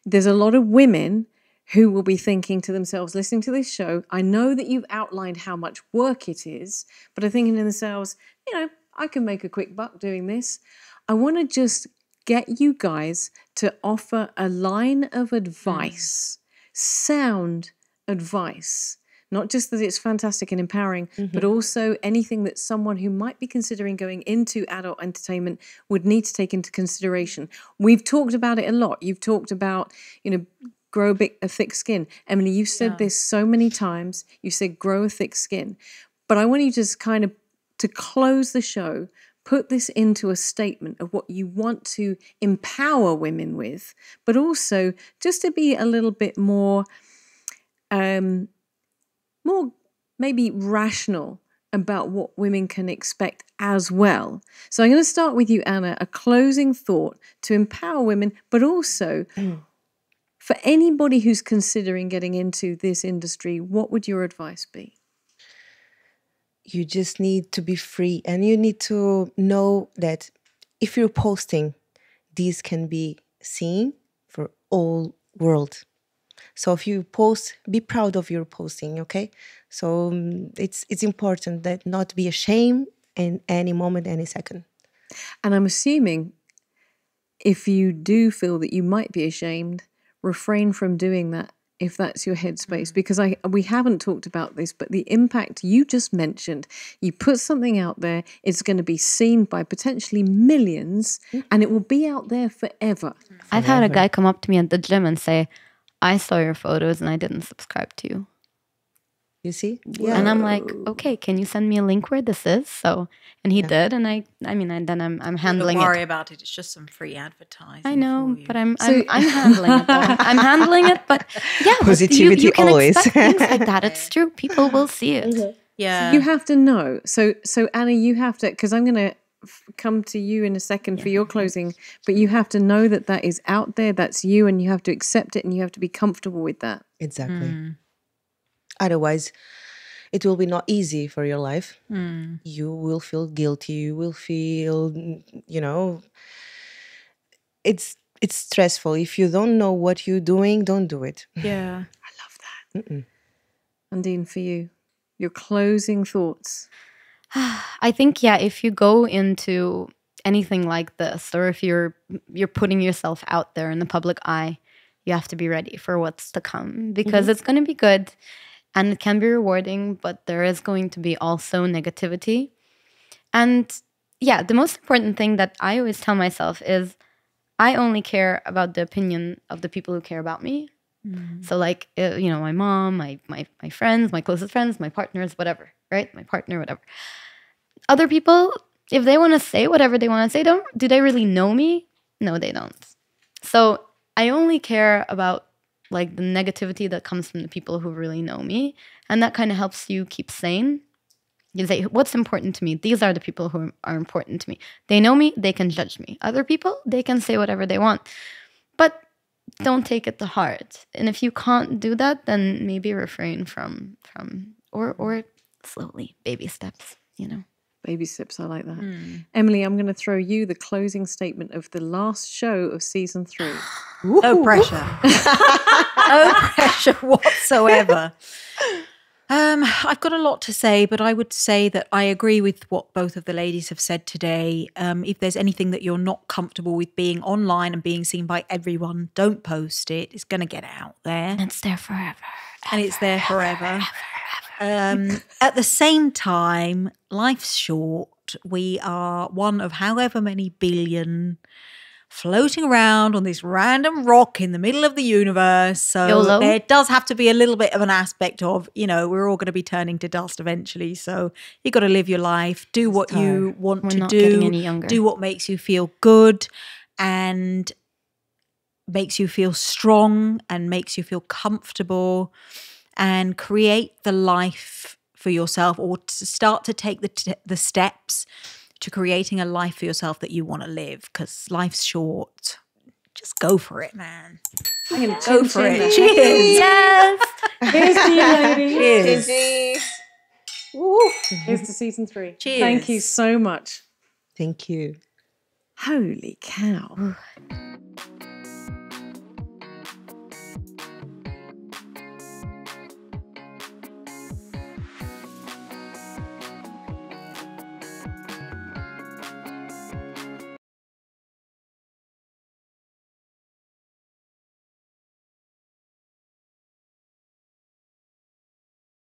There's a lot of women who will be thinking to themselves, listening to this show, I know that you've outlined how much work it is, but are thinking to themselves, I can make a quick buck doing this. I want to just get you guys to offer a line of advice, sound advice. Not just that it's fantastic and empowering, but also anything that someone who might be considering going into adult entertainment would need to take into consideration. We've talked about it a lot. You've talked about, grow a thick skin. Emily, you've said this so many times. You said grow a thick skin. But I want you just kind of, to close the show, put this into a statement of what you want to empower women with, but also just to be a little bit more maybe rational about what women can expect as well. So I'm going to start with you, Anna, a closing thought to empower women, but also for anybody who's considering getting into this industry, what would your advice be? You just need to be free, and you need to know that if you're posting, these can be seen for all world. So if you post, be proud of your posting, okay? So it's important that not be ashamed in any moment, any second. And I'm assuming if you do feel that you might be ashamed, refrain from doing that if that's your headspace. Because we haven't talked about this, but the impact you just mentioned, you put something out there, it's going to be seen by potentially millions, and it will be out there forever. I've had a guy come up to me at the gym and say, I saw your photos and I didn't subscribe to you. You see? Yeah. And I'm like, okay, can you send me a link where this is? So, and he did, and I'm handling Don't it. worry about it. It's just some free advertising. I know, for you. but I'm handling it. Though. I'm handling it, but yeah, Positivity you can always. expect things like that. It's true. People will see it. Yeah. You have to know. So Anna, you have to, because I'm going to come to you in a second for your closing, but you have to know that that is out there, that's you, and you have to accept it, and you have to be comfortable with that. Exactly. Otherwise, it will be not easy for your life. You will feel guilty. You will feel, it's it's stressful. If you don't know what you're doing, don't do it. Yeah. Undine, for you, your closing thoughts. I think, yeah, if you go into anything like this, or if you're putting yourself out there in the public eye, you have to be ready for what's to come, because it's going to be good and it can be rewarding, but there is going to be also negativity. And yeah, the most important thing that I always tell myself is I only care about the opinion of the people who care about me. So like, my mom, my friends, my closest friends, my partners, whatever, right? My partner, whatever. Other people, if they want to say whatever they want to say, do they really know me? No, they don't. So I only care about like the negativity that comes from the people who really know me. And that kind of helps you keep sane. You say, what's important to me? These are the people who are important to me. They know me, they can judge me. Other people, they can say whatever they want. But don't take it to heart. And if you can't do that, then maybe refrain from or slowly, baby steps, Baby steps, I like that. Emily, I'm going to throw you the closing statement of the last show of season 3. No pressure. No pressure whatsoever. I've got a lot to say, but I would say that I agree with what both of the ladies have said today. If there's anything that you're not comfortable with being online and being seen by everyone, don't post it. It's going to get out there. it's there forever. And it's there forever. At the same time, life's short. We are one of however many billion floating around on this random rock in the middle of the universe. So YOLO. there does have to be a little bit of an aspect of, we're all going to be turning to dust eventually. So you got to live your life, do what you want We're to not getting do, any younger. do what makes you feel good and makes you feel strong and makes you feel comfortable, and create the life for yourself, or to start to take the steps to creating a life for yourself that you want to live, because life's short. Just go for it, man. I'm going to Go for it. Cheers. Cheers. Yes. Here's to you, ladies. Cheers. Here's to season 3. Cheers. Thank you so much. Thank you. Holy cow.